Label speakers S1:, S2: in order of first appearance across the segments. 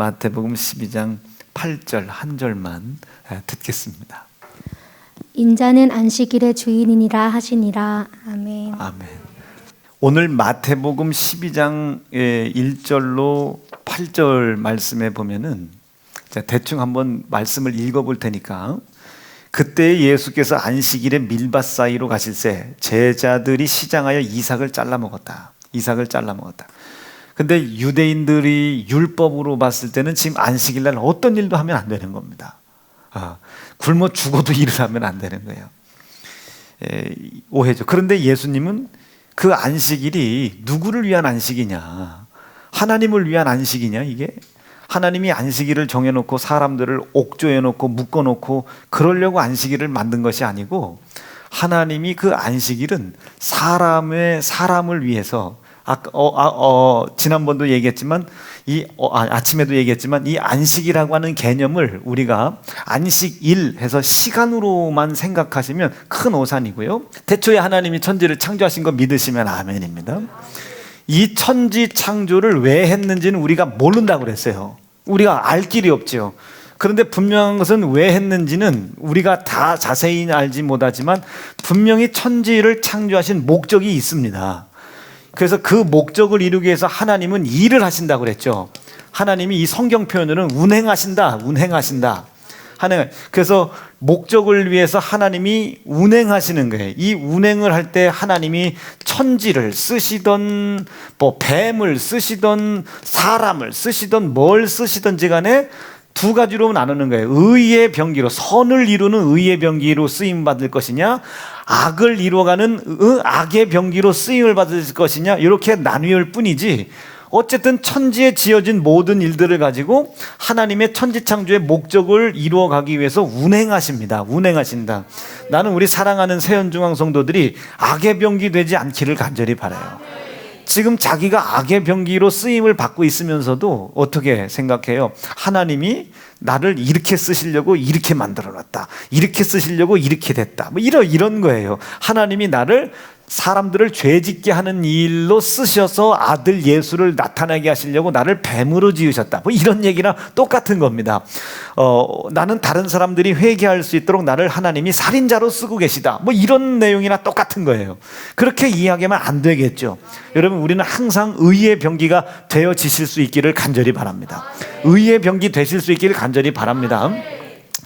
S1: 마태복음 12장 8절 한 절만 듣겠습니다.
S2: 인자는 안식일의 주인이니라 하시니라. 아멘.
S1: 아멘. 오늘 마태복음 12장의 1절로 8절 말씀에 보면은 대충 한번 말씀을 읽어볼 테니까, 그때 예수께서 안식일에 밀밭 사이로 가실새 제자들이 시장하여 이삭을 잘라 먹었다. 근데 유대인들이 율법으로 봤을 때는 지금 안식일날 어떤 일도 하면 안 되는 겁니다. 굶어 죽어도 일을 하면 안 되는 거예요. 오해죠. 그런데 예수님은 그 안식일이 누구를 위한 안식이냐? 하나님을 위한 안식이냐 이게? 하나님이 안식일을 정해놓고 사람들을 옥조해놓고 묶어놓고 그러려고 안식일을 만든 것이 아니고, 하나님이 그 안식일은 사람을 위해서, 지난번도 얘기했지만 아침에도 얘기했지만 이 안식이라고 하는 개념을 우리가 안식일 해서 시간으로만 생각하시면 큰 오산이고요. 태초에 하나님이 천지를 창조하신 거 믿으시면 아멘입니다. 이 천지 창조를 왜 했는지는 우리가 모른다고 그랬어요. 우리가 알 길이 없죠. 그런데 분명한 것은 왜 했는지는 우리가 다 자세히 알지 못하지만 분명히 천지를 창조하신 목적이 있습니다. 그래서 그 목적을 이루기 위해서 하나님은 일을 하신다고 그랬죠. 하나님이 이 성경 표현으로는 운행하신다. 그래서 목적을 위해서 하나님이 운행하시는 거예요. 이 운행을 할 때 하나님이 천지를 쓰시던 뱀을 쓰시던 사람을 쓰시던 뭘 쓰시던지 간에 두 가지로 나누는 거예요. 의의 병기로, 선을 이루는 의의 병기로 쓰임 받을 것이냐, 악을 이루어가는 악의 병기로 쓰임을 받을 것이냐, 이렇게 나뉘을 뿐이지, 어쨌든 천지에 지어진 모든 일들을 가지고 하나님의 천지창조의 목적을 이루어가기 위해서 운행하신다. 나는 우리 사랑하는 새현중앙 성도들이 악의 병기 되지 않기를 간절히 바라요. 지금 자기가 악의 병기로 쓰임을 받고 있으면서도 어떻게 생각해요? 하나님이 나를 이렇게 쓰시려고 이렇게 만들어놨다, 이렇게 쓰시려고 이렇게 됐다, 뭐 이런 거예요. 하나님이 나를 사람들을 죄짓게 하는 일로 쓰셔서 아들 예수를 나타나게 하시려고 나를 뱀으로 지으셨다, 뭐 이런 얘기랑 똑같은 겁니다. 나는 다른 사람들이 회개할 수 있도록 나를 하나님이 살인자로 쓰고 계시다, 뭐 이런 내용이나 똑같은 거예요. 그렇게 이해하면 안 되겠죠. 여러분, 우리는 항상 의의 병기가 되어지실 수 있기를 간절히 바랍니다. 의의 병기 되실 수 있기를 간절히 바랍니다.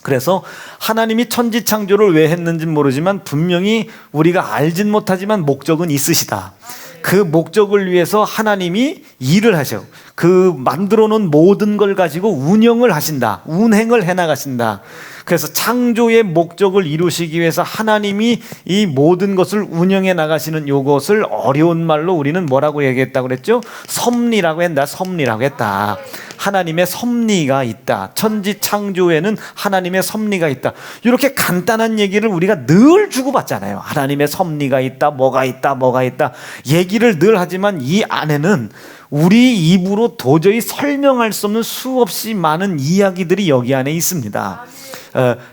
S1: 그래서 하나님이 천지 창조를 왜 했는지는 모르지만 분명히 우리가 알진 못하지만 목적은 있으시다. 그 목적을 위해서 하나님이 일을 하셔. 그 만들어 놓은 모든 걸 가지고 운영을 하신다. 운행을 해나가신다. 그래서 창조의 목적을 이루시기 위해서 하나님이 이 모든 것을 운영해 나가시는 이것을 어려운 말로 우리는 뭐라고 얘기했다고 그랬죠? 섭리라고 했다. 하나님의 섭리가 있다. 천지 창조에는 하나님의 섭리가 있다. 이렇게 간단한 얘기를 우리가 늘 주고받잖아요. 하나님의 섭리가 있다, 뭐가 있다 얘기를 늘 하지만 이 안에는 우리 입으로 도저히 설명할 수 없는 수없이 많은 이야기들이 여기 안에 있습니다.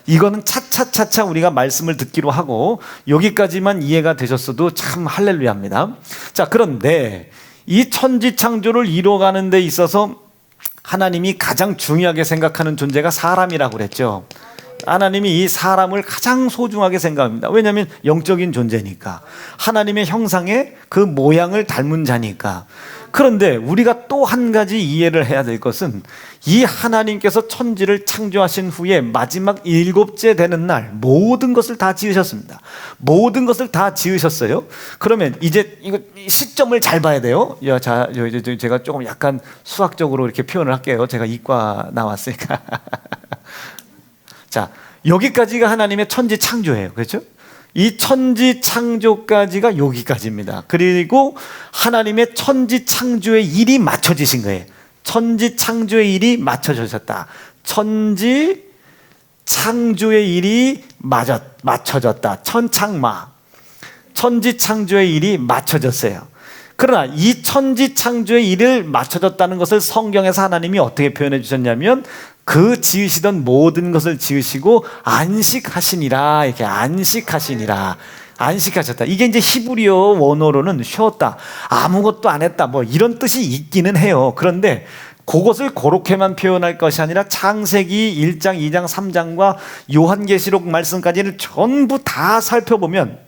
S1: 이거는 차차차차 우리가 말씀을 듣기로 하고 여기까지만 이해가 되셨어도 참 할렐루야입니다. 자, 그런데 이 천지 창조를 이루어가는 데 있어서 하나님이 가장 중요하게 생각하는 존재가 사람이라고 그랬죠. 하나님이 이 사람을 가장 소중하게 생각합니다. 왜냐하면 영적인 존재니까, 하나님의 형상의 그 모양을 닮은 자니까. 그런데 우리가 또 한 가지 이해를 해야 될 것은, 이 하나님께서 천지를 창조하신 후에 마지막 7째 되는 날 모든 것을 다 지으셨습니다. 모든 것을 다 지으셨어요. 그러면 이제 이거 시점을 잘 봐야 돼요. 제가 조금 약간 수학적으로 이렇게 표현을 할게요. 제가 이과 나왔으니까. 자, 여기까지가 하나님의 천지 창조예요. 그렇죠? 이 천지 창조까지가 여기까지입니다. 그리고 하나님의 천지 창조의 일이 맞춰지신 거예요. 천지 창조의 일이 맞춰졌다. 천지 창조의 일이 맞춰졌다. 천창마. 천지 창조의 일이 맞춰졌어요. 그러나 이 천지 창조의 일을 맞춰졌다는 것을 성경에서 하나님이 어떻게 표현해 주셨냐면, 그 지으시던 모든 것을 지으시고 안식하시니라. 이렇게 안식하시니라. 안식하셨다. 이게 이제 히브리어 원어로는 쉬었다, 아무것도 안 했다, 뭐 이런 뜻이 있기는 해요. 그런데 그것을 그렇게만 표현할 것이 아니라 창세기 1장, 2장, 3장과 요한계시록 말씀까지를 전부 다 살펴보면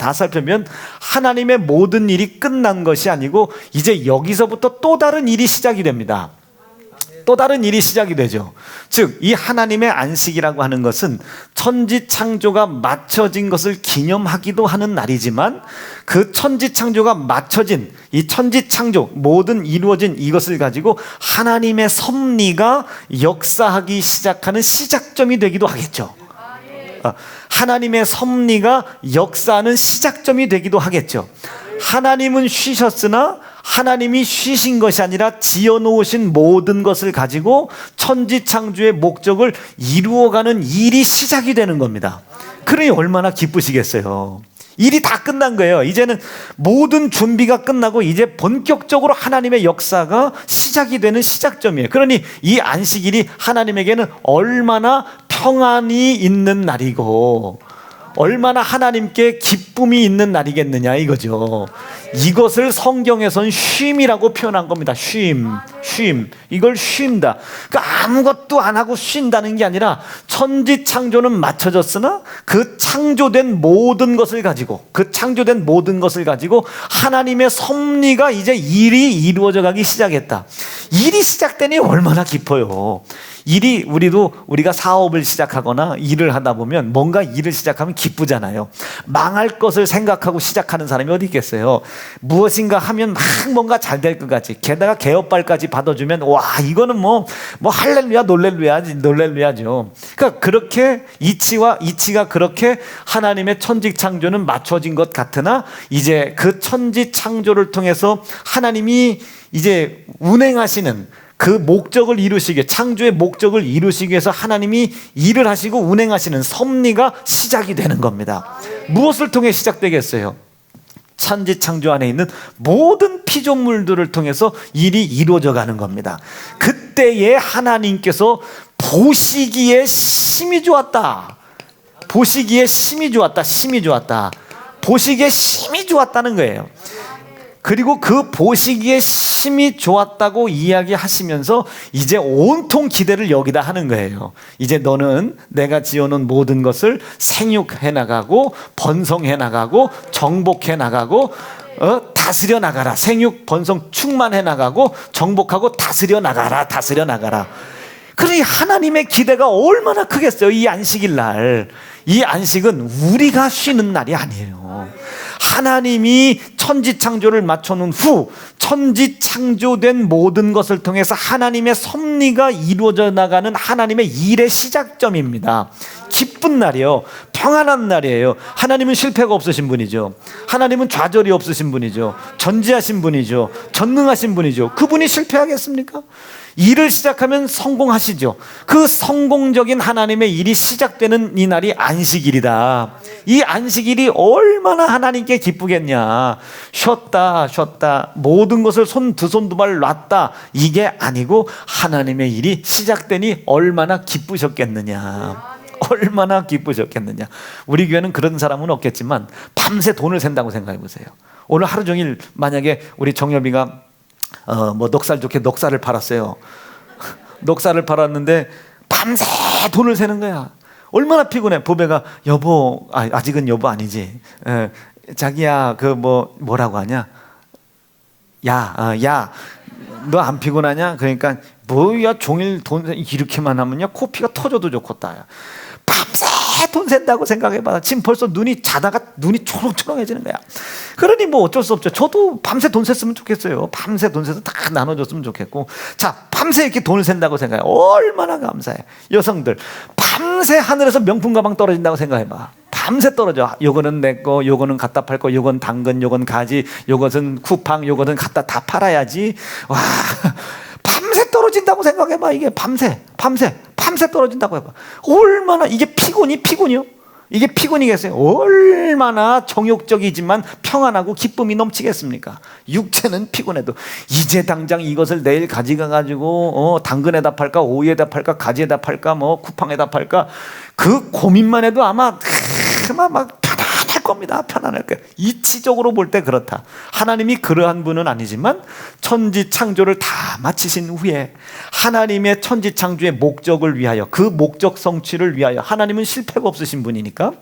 S1: 하나님의 모든 일이 끝난 것이 아니고 이제 여기서부터 또 다른 일이 시작이 됩니다. 또 다른 일이 시작이 되죠. 즉, 이 하나님의 안식이라고 하는 것은 천지 창조가 맞춰진 것을 기념하기도 하는 날이지만 그 천지 창조가 맞춰진 이 천지 창조 모든 이루어진 이것을 가지고 하나님의 섭리가 역사하기 시작하는 시작점이 되기도 하겠죠. 하나님의 섭리가 역사하는 시작점이 되기도 하겠죠. 하나님은 쉬셨으나 하나님이 쉬신 것이 아니라 지어놓으신 모든 것을 가지고 천지창조의 목적을 이루어가는 일이 시작이 되는 겁니다. 그러니 얼마나 기쁘시겠어요. 일이 다 끝난 거예요. 이제는 모든 준비가 끝나고 이제 본격적으로 하나님의 역사가 시작이 되는 시작점이에요. 그러니 이 안식일이 하나님에게는 얼마나 평안이 있는 날이고 얼마나 하나님께 기쁨이 있는 날이겠느냐 이거죠. 이것을 성경에서는 쉼이라고 표현한 겁니다. 쉼. 이걸 쉼다. 그러니까 아무것도 안 하고 쉰다는 게 아니라 천지 창조는 맞춰졌으나 그 창조된 모든 것을 가지고 하나님의 섭리가 이제 일이 이루어져 가기 시작했다. 일이 시작되니 얼마나 기뻐요. 우리가 사업을 시작하거나 일을 하다 보면 뭔가 일을 시작하면 기쁘잖아요. 망할 것을 생각하고 시작하는 사람이 어디 있겠어요. 무엇인가 하면 막 뭔가 잘 될 것 같이, 게다가 개업발까지 받아주면 와 이거는 뭐 할렐루야 놀렐루야죠. 그러니까 그렇게 이치가 그렇게 하나님의 천지 창조는 맞춰진 것 같으나 이제 그 천지 창조를 통해서 하나님이 이제 운행하시는 그 목적을 이루시기, 창조의 목적을 이루시기 위해서 하나님이 일을 하시고 운행하시는 섭리가 시작이 되는 겁니다. 무엇을 통해 시작되겠어요? 천지 창조 안에 있는 모든 피조물들을 통해서 일이 이루어져 가는 겁니다. 그때에 하나님께서 보시기에 심히 좋았다. 보시기에 심히 좋았다는 거예요. 그리고 그 보시기에 심히 좋았다고 이야기하시면서 이제 온통 기대를 여기다 하는 거예요. 이제 너는 내가 지어놓은 모든 것을 생육해 나가고 번성해 나가고 정복해 나가고 다스려 나가라. 생육 번성 충만해 나가고 정복하고 다스려 나가라. 그러니 하나님의 기대가 얼마나 크겠어요. 이 안식일 날. 이 안식은 우리가 쉬는 날이 아니에요. 하나님이 천지 창조를 맞춰놓은 후 천지 창조된 모든 것을 통해서 하나님의 섭리가 이루어져 나가는 하나님의 일의 시작점입니다. 기쁜 날이에요. 평안한 날이에요. 하나님은 실패가 없으신 분이죠. 하나님은 좌절이 없으신 분이죠. 전지하신 분이죠. 전능하신 분이죠. 그분이 실패하겠습니까? 일을 시작하면 성공하시죠. 그 성공적인 하나님의 일이 시작되는 이 날이 안식일이다. 이 안식일이 얼마나 하나님께 기쁘겠냐. 쉬었다 모든 것을 두 손 두 발 놨다 이게 아니고 하나님의 일이 시작되니 얼마나 기쁘셨겠느냐. 우리 교회는 그런 사람은 없겠지만 밤새 돈을 샌다고 생각해 보세요. 오늘 하루 종일 만약에 우리 정엽이가 넉살 좋게 넉살을 팔았어요. 넉살을 팔았는데 밤새 돈을 세는 거야. 얼마나 피곤해. 보배가 여보, 아직은 여보 아니지. 자기야 뭐라고 하냐? 야, 너 안 피곤하냐? 그러니까 뭐야 종일 돈 이렇게만 하면요 코피가 터져도 좋겠다. 밤새 돈 샌다고 생각해봐. 지금 벌써 자다가 눈이 초롱초롱해지는 거야. 그러니 어쩔 수 없죠. 저도 밤새 돈 샜으면 좋겠어요. 밤새 돈 세서 다 나눠줬으면 좋겠고. 자, 밤새 이렇게 돈을 샌다고 생각해. 얼마나 감사해. 여성들 밤새 하늘에서 명품 가방 떨어진다고 생각해봐. 밤새 떨어져. 요거는 내 거, 요거는 갖다 팔 거, 요건 당근, 요건 가지, 요것은 쿠팡, 요거는 갖다 다 팔아야지. 와, 밤새 떨어진다고 생각해봐. 이게 밤새 떨어진다고 해봐. 얼마나 이게 피곤이요? 이게 피곤이겠어요? 얼마나 정욕적이지만 평안하고 기쁨이 넘치겠습니까? 육체는 피곤해도 이제 당장 이것을 내일 가져가가지고 당근에다 팔까, 오이에다 팔까, 가지에다 팔까, 쿠팡에다 팔까 그 고민만 해도 아마 막 편안할 겁니다. 편안할 거예요. 이치적으로 볼 때 그렇다. 하나님이 그러한 분은 아니지만 천지 창조를 다 마치신 후에 하나님의 천지 창조의 목적을 위하여, 그 목적 성취를 위하여, 하나님은 실패가 없으신 분이니까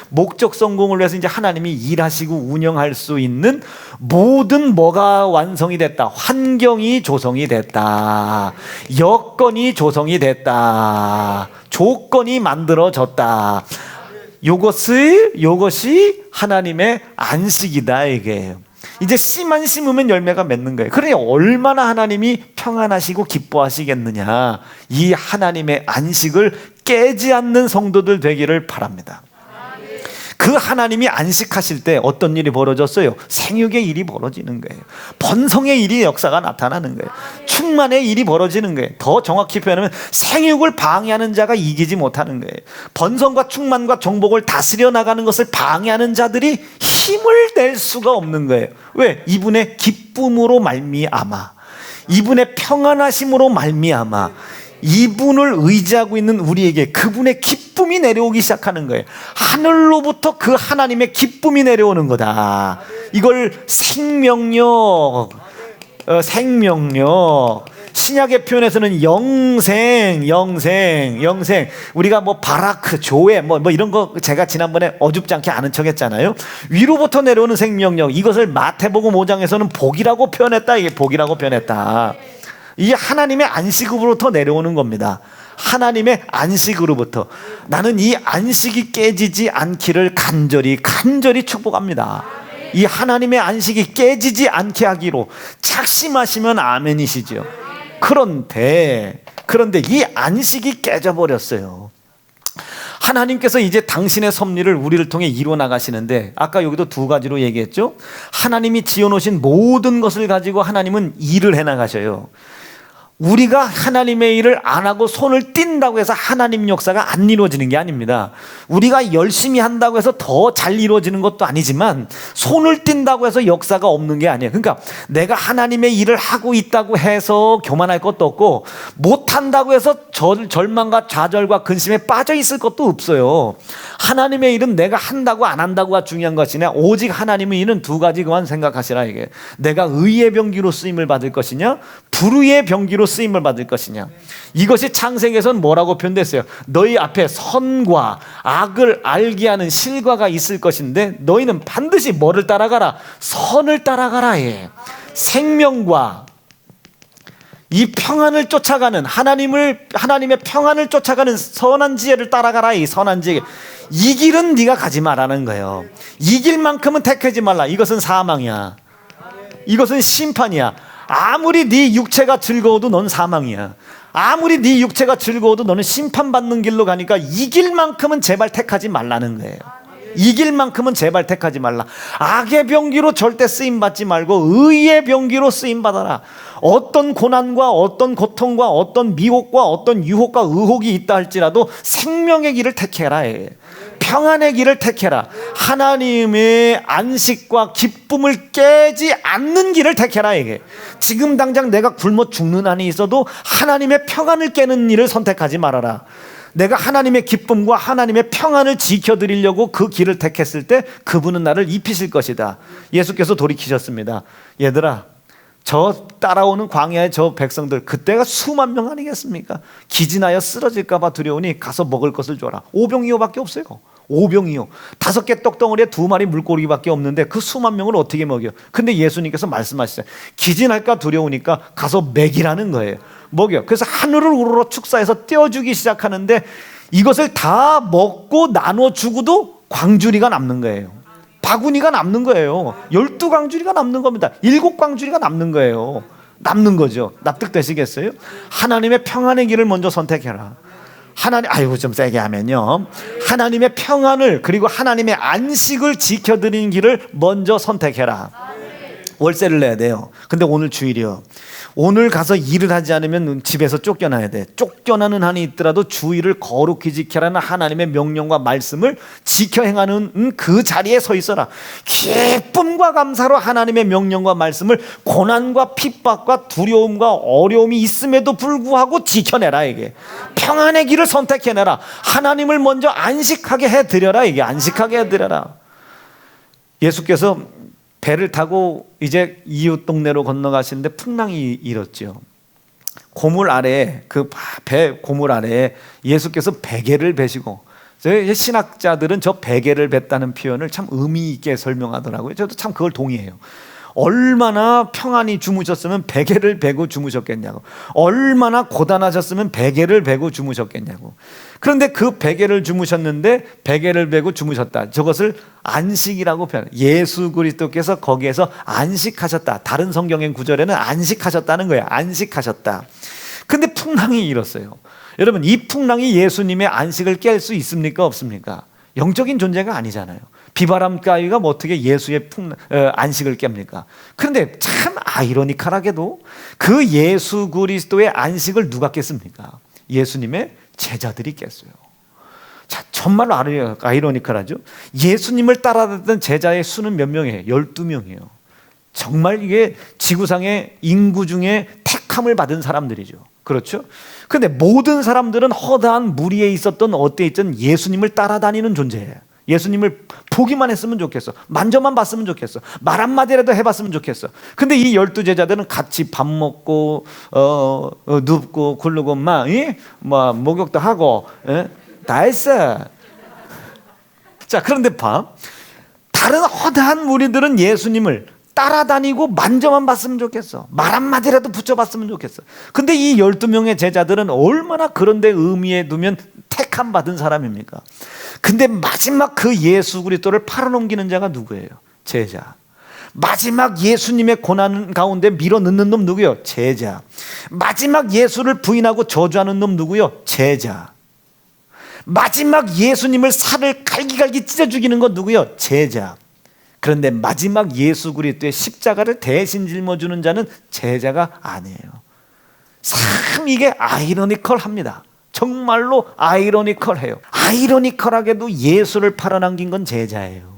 S1: 목적 성공을 위해서 이제 하나님이 일하시고 운영할 수 있는 모든 뭐가 완성이 됐다. 환경이 조성이 됐다. 여건이 조성이 됐다. 조건이 만들어졌다. 요것이 하나님의 안식이다 이게. 이제 씨만 심으면 열매가 맺는 거예요. 그러니 얼마나 하나님이 평안하시고 기뻐하시겠느냐. 이 하나님의 안식을 깨지 않는 성도들 되기를 바랍니다. 그 하나님이 안식하실 때 어떤 일이 벌어졌어요? 생육의 일이 벌어지는 거예요. 번성의 일이 역사가 나타나는 거예요. 충만의 일이 벌어지는 거예요. 더 정확히 표현하면 생육을 방해하는 자가 이기지 못하는 거예요. 번성과 충만과 정복을 다스려 나가는 것을 방해하는 자들이 힘을 낼 수가 없는 거예요. 왜? 이분의 기쁨으로 말미암아, 이분의 평안하심으로 말미암아, 이분을 의지하고 있는 우리에게 그분의 기쁨이 내려오기 시작하는 거예요. 하늘로부터 그 하나님의 기쁨이 내려오는 거다. 이걸 생명력, 신약의 표현에서는 영생. 우리가 뭐 바라크, 조회, 뭐 이런 거 제가 지난번에 어줍지 않게 아는 척 했잖아요. 위로부터 내려오는 생명력, 이것을 마태복음 5장에서는 복이라고 표현했다. 이게 복이라고 표현했다. 이게 하나님의 안식으로부터 내려오는 겁니다. 하나님의 안식으로부터. 나는 이 안식이 깨지지 않기를 간절히 축복합니다. 이 하나님의 안식이 깨지지 않게 하기로 작심하시면 아멘이시죠. 그런데 이 안식이 깨져버렸어요. 하나님께서 이제 당신의 섭리를 우리를 통해 이루어 나가시는데, 아까 여기도 두 가지로 얘기했죠. 하나님이 지어놓으신 모든 것을 가지고 하나님은 일을 해 나가셔요. 우리가 하나님의 일을 안 하고 손을 띈다고 해서 하나님 역사가 안 이루어지는 게 아닙니다. 우리가 열심히 한다고 해서 더 잘 이루어지는 것도 아니지만 손을 띈다고 해서 역사가 없는 게 아니에요. 그러니까 내가 하나님의 일을 하고 있다고 해서 교만할 것도 없고, 못한다고 해서 절망과 좌절과 근심에 빠져 있을 것도 없어요. 하나님의 일은 내가 한다고 안 한다고가 중요한 것이 아니라 오직 하나님의 일은 두 가지 그만 생각하시라 이게. 내가 의의 병기로 쓰임을 받을 것이냐, 불의의 병기로 쓰임을 받을 것이냐. 이것이 창세기에서는 뭐라고 표현됐어요? 너희 앞에 선과 악을 알게 하는 실과가 있을 것인데 너희는 반드시 뭐를 따라가라? 선을 따라가라 해. 생명과 이 평안을 쫓아가는, 하나님의 평안을 쫓아가는 선한 지혜를 따라가라. 이 선한 지혜. 이 길은 네가 가지 말라는 거예요. 이 길만큼은 택하지 말라. 이것은 사망이야. 이것은 심판이야. 아무리 네 육체가 즐거워도 넌 사망이야. 아무리 네 육체가 즐거워도 너는 심판받는 길로 가니까 이 길만큼은 제발 택하지 말라는 거예요. 이 길만큼은 제발 택하지 말라. 악의 병기로 절대 쓰임받지 말고 의의 병기로 쓰임받아라. 어떤 고난과 어떤 고통과 어떤 미혹과 어떤 유혹과 의혹이 있다 할지라도 생명의 길을 택해라. 평안의 길을 택해라. 하나님의 안식과 기쁨을 깨지 않는 길을 택해라. 이게 지금 당장 내가 굶어 죽는 한이 있어도 하나님의 평안을 깨는 일을 선택하지 말아라. 내가 하나님의 기쁨과 하나님의 평안을 지켜드리려고 그 길을 택했을 때 그분은 나를 입히실 것이다. 예수께서 돌이키셨습니다. 얘들아, 저 따라오는 광야의 저 백성들, 그때가 수만 명 아니겠습니까? 기진하여 쓰러질까 봐 두려우니 가서 먹을 것을 줘라. 오병이어밖에 없어요. 오병이어. 5개 떡덩어리에 2마리 물고기밖에 없는데 그 수만 명을 어떻게 먹여? 근데 예수님께서 말씀하시죠. 기진할까 두려우니까 가서 먹이라는 거예요. 먹여. 그래서 하늘을 우러러 축사해서 떼어주기 시작하는데 이것을 다 먹고 나눠주고도 광주리가 남는 거예요. 바구니가 남는 거예요. 12광주리가 남는 겁니다. 7광주리가 남는 거예요. 남는 거죠. 납득되시겠어요? 하나님의 평안의 길을 먼저 선택해라. 좀 세게 하면요. 하나님의 평안을, 그리고 하나님의 안식을 지켜드리는 길을 먼저 선택해라. 월세를 내야 돼요. 근데 오늘 주일이요. 오늘 가서 일을 하지 않으면 집에서 쫓겨나야 돼. 쫓겨나는 한이 있더라도 주일을 거룩히 지켜라는 하나님의 명령과 말씀을 지켜 행하는 그 자리에 서 있어라. 기쁨과 감사로 하나님의 명령과 말씀을 고난과 핍박과 두려움과 어려움이 있음에도 불구하고 지켜내라. 이게 평안의 길을 선택해내라. 하나님을 먼저 안식하게 해드려라. 이게 안식하게 해드려라. 예수께서 배를 타고 이제 이웃 동네로 건너가시는데 풍랑이 일었죠. 고물 아래에, 그 배 고물 아래에 예수께서 베개를 베시고, 신학자들은 저 베개를 뱄다는 표현을 참 의미 있게 설명하더라고요. 저도 참 그걸 동의해요. 얼마나 평안히 주무셨으면 베개를 베고 주무셨겠냐고, 얼마나 고단하셨으면 베개를 베고 주무셨겠냐고. 그런데 그 베개를 주무셨는데, 베개를 베고 주무셨다, 저것을 안식이라고 표현해요. 예수 그리스도께서 거기에서 안식하셨다. 다른 성경의 구절에는 안식하셨다는 거예요. 안식하셨다. 근데 풍랑이 일었어요. 여러분, 이 풍랑이 예수님의 안식을 깰 수 있습니까, 없습니까? 영적인 존재가 아니잖아요. 비바람 가위가 뭐 어떻게 예수의 안식을 깹니까? 그런데 참 아이러니컬하게도 그 예수 그리스도의 안식을 누가 깼습니까? 예수님의 제자들이 깼어요. 자, 정말로 아이러니컬하죠. 예수님을 따라다녔던 제자의 수는 몇 명이에요? 12명이에요. 정말 이게 지구상의 인구 중에 택함을 받은 사람들이죠. 그렇죠? 그런데 모든 사람들은 허다한 무리에 있었던 어때에 있던 예수님을 따라다니는 존재예요. 예수님을 보기만 했으면 좋겠어. 만져만 봤으면 좋겠어. 말 한마디라도 해봤으면 좋겠어. 근데 이 12제자들은 같이 밥 먹고 눕고 굴르고 막 목욕도 하고 다 했어. 자, 그런데 다른 허다한 무리들은 예수님을 따라다니고 만져만 봤으면 좋겠어. 말 한마디라도 붙여봤으면 좋겠어. 근데 이 12명의 제자들은 얼마나 그런데 의미에 두면 택함 받은 사람입니까? 근데 마지막 그 예수 그리스도를 팔아넘기는 자가 누구예요? 제자. 마지막 예수님의 고난 가운데 밀어넣는 놈 누구예요? 제자. 마지막 예수를 부인하고 저주하는 놈 누구예요? 제자. 마지막 예수님을 살을 갈기갈기 찢어 죽이는 건 누구예요? 제자. 그런데 마지막 예수 그리스도의 십자가를 대신 짊어주는 자는 제자가 아니에요. 참 이게 아이러니컬합니다. 정말로 아이러니컬해요. 아이러니컬하게도 예수를 팔아넘긴 건 제자예요.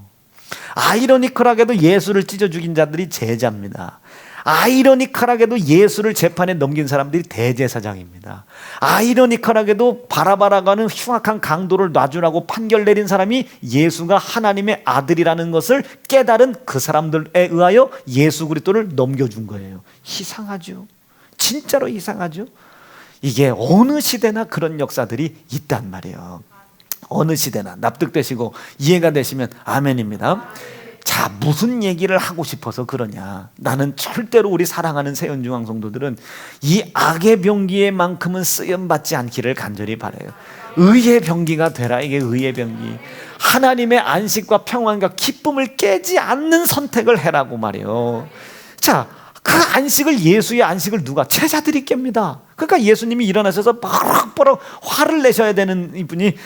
S1: 아이러니컬하게도 예수를 찢어 죽인 자들이 제자입니다. 아이러니컬하게도 예수를 재판에 넘긴 사람들이 대제사장입니다. 아이러니컬하게도 바라바라가는 흉악한 강도를 놔주라고 판결 내린 사람이 예수가 하나님의 아들이라는 것을 깨달은 그 사람들에 의하여 예수 그리스도를 넘겨준 거예요. 이상하죠? 진짜로 이상하죠? 이게 어느 시대나 그런 역사들이 있단 말이에요. 어느 시대나. 납득되시고 이해가 되시면 아멘입니다. 자, 무슨 얘기를 하고 싶어서 그러냐? 나는 절대로 우리 사랑하는 새연중앙 성도들은 이 악의 병기에만큼은 쓰임받지 않기를 간절히 바라요. 의의 병기가 되라. 이게 의의 병기. 하나님의 안식과 평안과 기쁨을 깨지 않는 선택을 해라고 말이에요. 자, 그 안식을, 예수의 안식을 누가? 제자들이 깹니다. 그러니까 예수님이 일어나셔서 버럭버럭 화를 내셔야 되는 이분이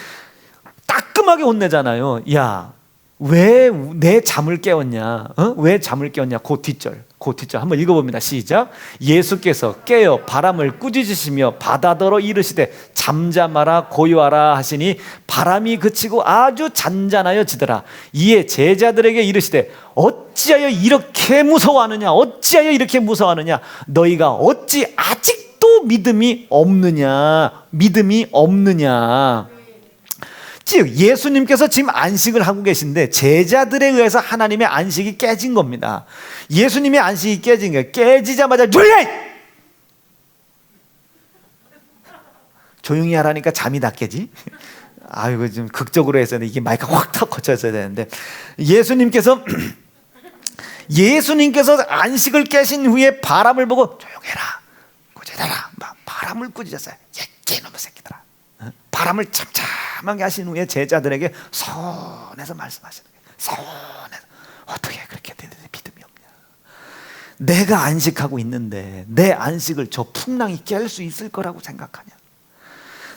S1: 따끔하게 혼내잖아요. 야, 왜 내 잠을 깨웠냐? 왜 잠을 깨웠냐? 그 뒷절 한번 읽어봅니다. 시작. 예수께서 깨어 바람을 꾸짖으시며 바다더러 이르시되 잠잠하라 고요하라 하시니 바람이 그치고 아주 잔잔하여 지더라. 이에 제자들에게 이르시되 어찌하여 이렇게 무서워하느냐? 어찌하여 이렇게 무서워하느냐? 너희가 어찌 아직도 믿음이 없느냐? 믿음이 없느냐? 즉 예수님께서 지금 안식을 하고 계신데 제자들에 의해서 하나님의 안식이 깨진 겁니다. 예수님의 안식이 깨진 거예요. 깨지자마자 조용히 하라니까 잠이 다 깨지? 아이고, 좀 극적으로 했어야 돼. 이게 마이크가 확 탁 거쳐있어야 되는데 예수님께서 안식을 깨신 후에 바람을 보고 조용해라, 꾸짖어라, 바람을 꾸짖었어요. 개놈의 새끼들아. 바람을 참참하게 하신 후에 제자들에게 선해서 말씀하시는 거예요. 선해서. 어떻게 그렇게 되는데 믿음이 없냐? 내가 안식하고 있는데 내 안식을 저 풍랑이 깰 수 있을 거라고 생각하냐?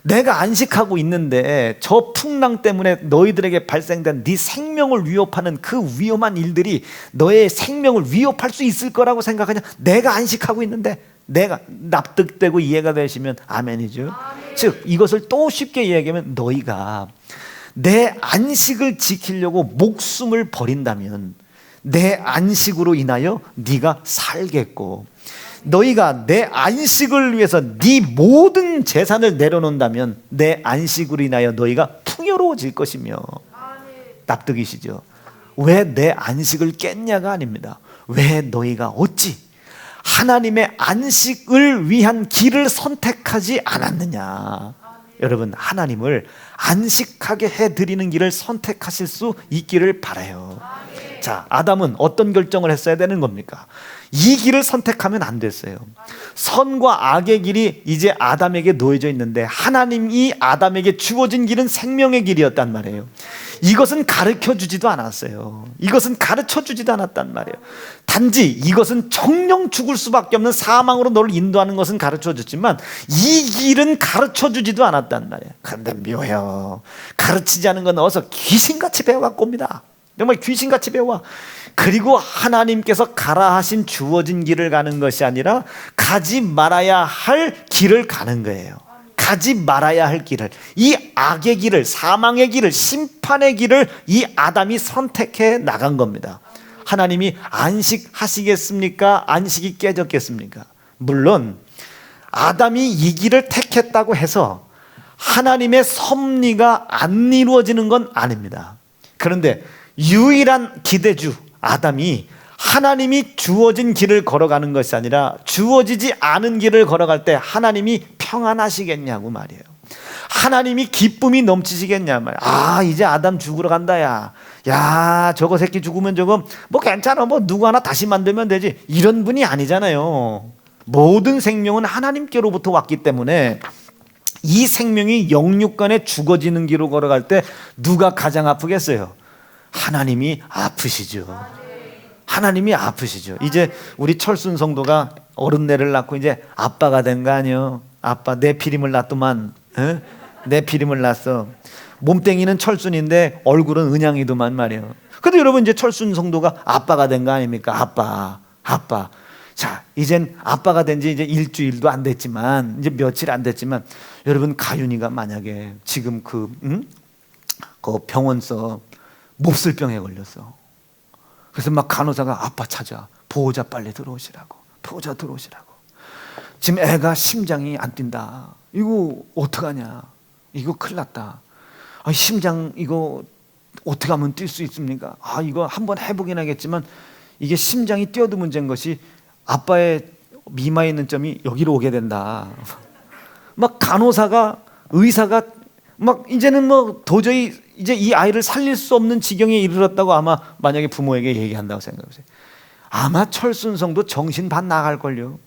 S1: 내가 안식하고 있는데 저 풍랑 때문에 너희들에게 발생된 네 생명을 위협하는 그 위험한 일들이 너의 생명을 위협할 수 있을 거라고 생각하냐? 내가 안식하고 있는데. 내가 납득되고 이해가 되시면 아멘이죠. 아멘. 즉 이것을 또 쉽게 이야기하면 너희가 내 안식을 지키려고 목숨을 버린다면 내 안식으로 인하여 네가 살겠고, 너희가 내 안식을 위해서 네 모든 재산을 내려놓는다면 내 안식으로 인하여 너희가 풍요로워질 것이며. 납득이시죠? 왜 내 안식을 깼냐가 아닙니다. 왜 너희가 어찌 하나님의 안식을 위한 길을 선택하지 않았느냐. 여러분, 하나님을 안식하게 해드리는 길을 선택하실 수 있기를 바라요. 자, 아담은 어떤 결정을 했어야 되는 겁니까? 이 길을 선택하면 안 됐어요. 선과 악의 길이 이제 아담에게 놓여져 있는데 하나님이 아담에게 주어진 길은 생명의 길이었단 말이에요. 이것은 가르쳐 주지도 않았어요. 이것은 가르쳐 주지도 않았단 말이에요. 단지 이것은 정령 죽을 수밖에 없는 사망으로 너를 인도하는 것은 가르쳐 줬지만 이 길은 가르쳐 주지도 않았단 말이에요. 그런데 묘해요. 가르치지 않은 거 넣어서 귀신같이 배워갖고 옵니다. 정말 귀신같이 배워. 그리고 하나님께서 가라 하신 주어진 길을 가는 것이 아니라 가지 말아야 할 길을 가는 거예요. 가지 말아야 할 길을, 이 악의 길을, 사망의 길을, 심판의 길을 이 아담이 선택해 나간 겁니다. 하나님이 안식하시겠습니까? 안식이 깨졌겠습니까? 물론 아담이 이 길을 택했다고 해서 하나님의 섭리가 안 이루어지는 건 아닙니다. 그런데 유일한 기대주 아담이 하나님이 주어진 길을 걸어가는 것이 아니라 주어지지 않은 길을 걸어갈 때 하나님이 평안하시겠냐고 말이에요. 하나님이 기쁨이 넘치시겠냐 말이에요. 아, 이제 아담 죽으러 간다. 야 저거 새끼 죽으면 저거 뭐 괜찮아, 뭐 누구 하나 다시 만들면 되지, 이런 분이 아니잖아요. 모든 생명은 하나님께로부터 왔기 때문에 이 생명이 영육간에 죽어지는 길로 걸어갈 때 누가 가장 아프겠어요? 하나님이 아프시죠. 하나님이 아프시죠. 이제 우리 철순 성도가 어른네를 낳고 이제 아빠가 된 거 아니에요. 아빠 내 피림을 낳더만, 에? 내 피림을 낳았어. 몸뚱이는 철순인데 얼굴은 은양이더만 말이에요. 근데 여러분, 이제 철순 성도가 아빠가 된 거 아닙니까? 아빠. 자, 이젠 아빠가 된 지 이제 일주일도 안 됐지만, 이제 며칠 안 됐지만, 여러분, 가윤이가 만약에 지금 그 병원서 몹쓸병에 걸렸어. 그래서 막 간호사가 아빠 찾아, 보호자 빨리 들어오시라고, 보호자 들어오시라고. 지금 애가 심장이 안 뛴다. 이거 어떡하냐? 이거 큰일 났다. 아, 심장 이거 어떻게 하면 뛸 수 있습니까? 아, 이거 한번 해보긴 하겠지만 이게 심장이 뛰어도 문제인 것이 아빠의 미마에 있는 점이 여기로 오게 된다. 막 간호사가, 의사가 막 이제는 뭐 도저히 이제 이 아이를 살릴 수 없는 지경에 이르렀다고 아마 만약에 부모에게 얘기한다고 생각해보세요. 아마 철순성도 정신 반 나갈걸요.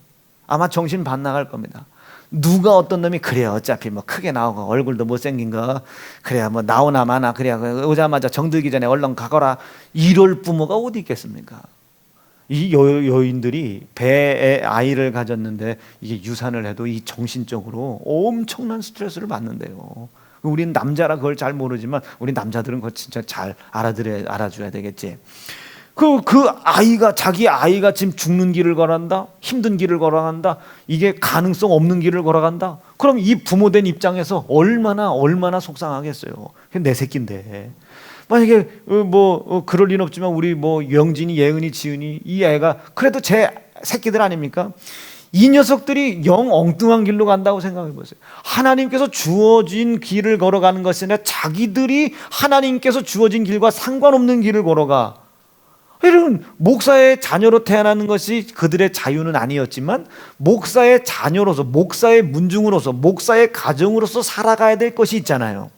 S1: 아마 정신 반 나갈 겁니다. 누가 어떤 놈이 그래 어차피 뭐 크게 나오고 얼굴도 못생긴 거 그래야 뭐 나오나 마나 그래야 오자마자 정들기 전에 얼른 가거라, 이럴 부모가 어디 있겠습니까? 이 여인들이 배에 아이를 가졌는데 이게 유산을 해도 이 정신적으로 엄청난 스트레스를 받는데요. 우린 남자라 그걸 잘 모르지만 우리 남자들은 그거 진짜 잘 알아줘야 되겠지. 그 아이가, 자기 아이가 지금 죽는 길을 걸어간다, 힘든 길을 걸어간다, 이게 가능성 없는 길을 걸어간다. 그럼 이 부모된 입장에서 얼마나 속상하겠어요. 내 새끼인데. 만약에 그럴 리는 없지만 우리 뭐 영진이, 예은이, 지은이, 이 애가 그래도 제 새끼들 아닙니까? 이 녀석들이 영 엉뚱한 길로 간다고 생각해 보세요. 하나님께서 주어진 길을 걸어가는 것이 아니라 자기들이 하나님께서 주어진 길과 상관없는 길을 걸어가. 여러분, 목사의 자녀로 태어나는 것이 그들의 자유는 아니었지만 목사의 자녀로서, 목사의 문중으로서, 목사의 가정으로서 살아가야 될 것이 있잖아요.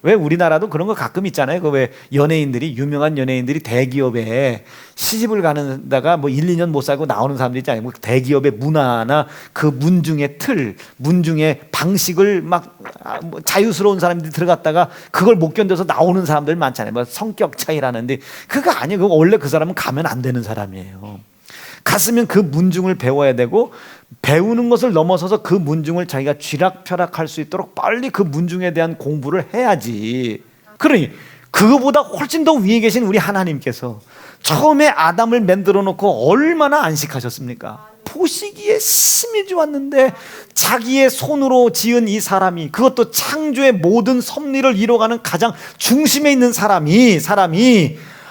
S1: 왜 우리나라도 그런 거 가끔 있잖아요. 그 왜 유명한 연예인들이 대기업에 시집을 가는다가 뭐 1, 2년 못 살고 나오는 사람들 있잖아요. 뭐 대기업의 문화나 그 문중의 틀, 문중의 방식을 막 자유스러운 사람들이 들어갔다가 그걸 못 견뎌서 나오는 사람들 많잖아요. 뭐 성격 차이라는데 그거 아니에요. 그거 원래 그 사람은 가면 안 되는 사람이에요. 갔으면 그 문중을 배워야 되고, 배우는 것을 넘어서서 그 문중을 자기가 쥐락펴락할 수 있도록 빨리 그 문중에 대한 공부를 해야지. 그러니 그거보다 훨씬 더 위에 계신 우리 하나님께서 처음에 아담을 만들어 놓고 얼마나 안식하셨습니까? 보시기에 심히 좋았는데 자기의 손으로 지은 이 사람이, 그것도 창조의 모든 섭리를 이뤄가는 가장 중심에 있는 사람이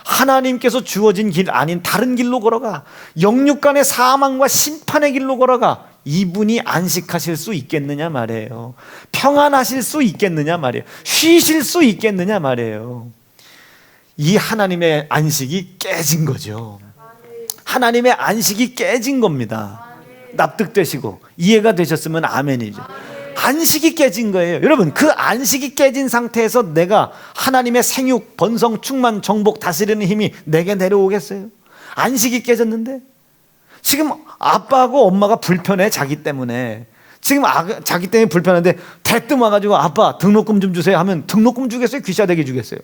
S1: 하나님께서 주어진 길 아닌 다른 길로 걸어가, 영육간의 사망과 심판의 길로 걸어가. 이분이 안식하실 수 있겠느냐 말이에요. 평안하실 수 있겠느냐 말이에요. 쉬실 수 있겠느냐 말이에요. 이 하나님의 안식이 깨진 거죠. 하나님의 안식이 깨진 겁니다. 납득되시고 이해가 되셨으면 아멘이죠. 안식이 깨진 거예요. 여러분, 그 안식이 깨진 상태에서 내가 하나님의 생육, 번성, 충만, 정복, 다스리는 힘이 내게 내려오겠어요? 안식이 깨졌는데 지금 아빠하고 엄마가 불편해, 자기 때문에. 지금 자기 때문에 불편한데 대뜸 와가지고 아빠 등록금 좀 주세요 하면 등록금 주겠어요? 귀싸대기 주겠어요?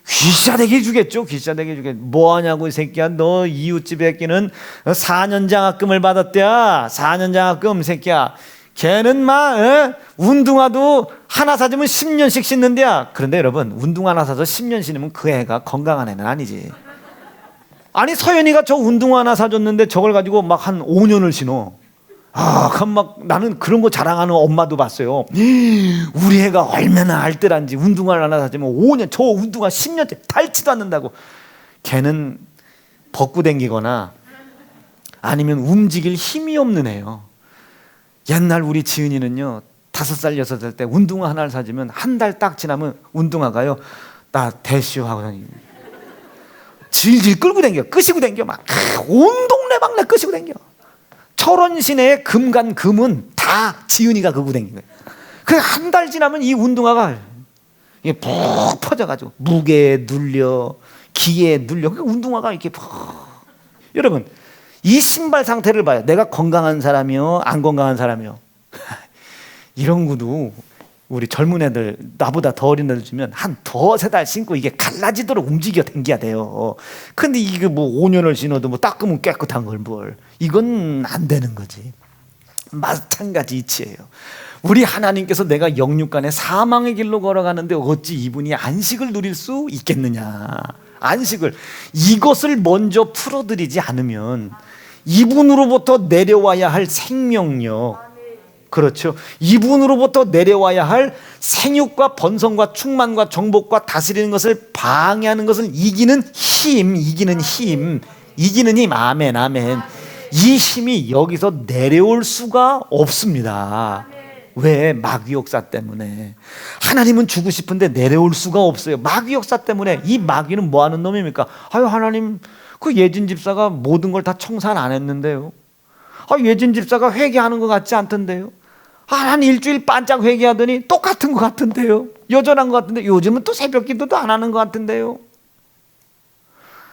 S1: 귀싸대기 주겠죠. 귀싸대기 주겠죠. 뭐하냐고 이 새끼야. 너 이웃집 애끼는 4년 장학금을 받았대야. 4년 장학금 새끼야. 걔는 막 운동화도 하나 사주면 10년씩 신는데야. 그런데 여러분, 운동화 하나 사서 10년 신으면 그 애가 건강한 애는 아니지. 아니, 서연이가 저 운동화 하나 사줬는데 저걸 가지고 막 한 5년을 신어. 그럼 막 나는 그런 거 자랑하는 엄마도 봤어요. 우리 애가 얼마나 알뜰한지 운동화를 하나 사주면 5년, 저 운동화 10년째 닳지도 않는다고. 걔는 벗고 댕기거나 아니면 움직일 힘이 없는 애요. 옛날 우리 지은이는요, 5살, 6살 때 운동화 하나를 사주면 한 달 딱 지나면 운동화가요, 나 대시오 하고 다니고 질질 끌고 댕겨, 끄시고 댕겨. 막 온 동네 방네 끄시고 댕겨. 철원 시내의 금간 금은 다 지은이가 그고 댕긴 거예요. 그 한 달 지나면 이 운동화가 이게 푹 퍼져가지고 무게에 눌려, 기에 눌려. 그 운동화가 이렇게 푹. 여러분, 이 신발 상태를 봐요. 내가 건강한 사람이요, 안 건강한 사람이요. 이런 구두 우리 젊은 애들, 나보다 더 어린 애들 주면 한 두세 달 신고 이게 갈라지도록 움직여 댕겨야 돼요. 근데 이게 뭐 5년을 신어도 뭐 닦으면 깨끗한 걸 뭘. 이건 안 되는 거지. 마찬가지 이치예요. 우리 하나님께서 내가 영육간에 사망의 길로 걸어가는데 어찌 이분이 안식을 누릴 수 있겠느냐. 안식을, 이것을 먼저 풀어드리지 않으면 이분으로부터 내려와야 할 생명력, 그렇죠, 이분으로부터 내려와야 할 생육과 번성과 충만과 정복과 다스리는 것을 방해하는 것을 이기는 힘, 아멘, 아멘. 이 힘이 여기서 내려올 수가 없습니다. 왜? 마귀 역사 때문에. 하나님은 주고 싶은데 내려올 수가 없어요. 마귀 역사 때문에. 이 마귀는 뭐 하는 놈입니까? 아유, 하나님, 그 예진 집사가 모든 걸 다 청산 안 했는데요. 예진 집사가 회개하는 것 같지 않던데요. 한 일주일 반짝 회개하더니 똑같은 것 같은데요. 여전한 것 같은데 요즘은 또 새벽 기도도 안 하는 것 같은데요.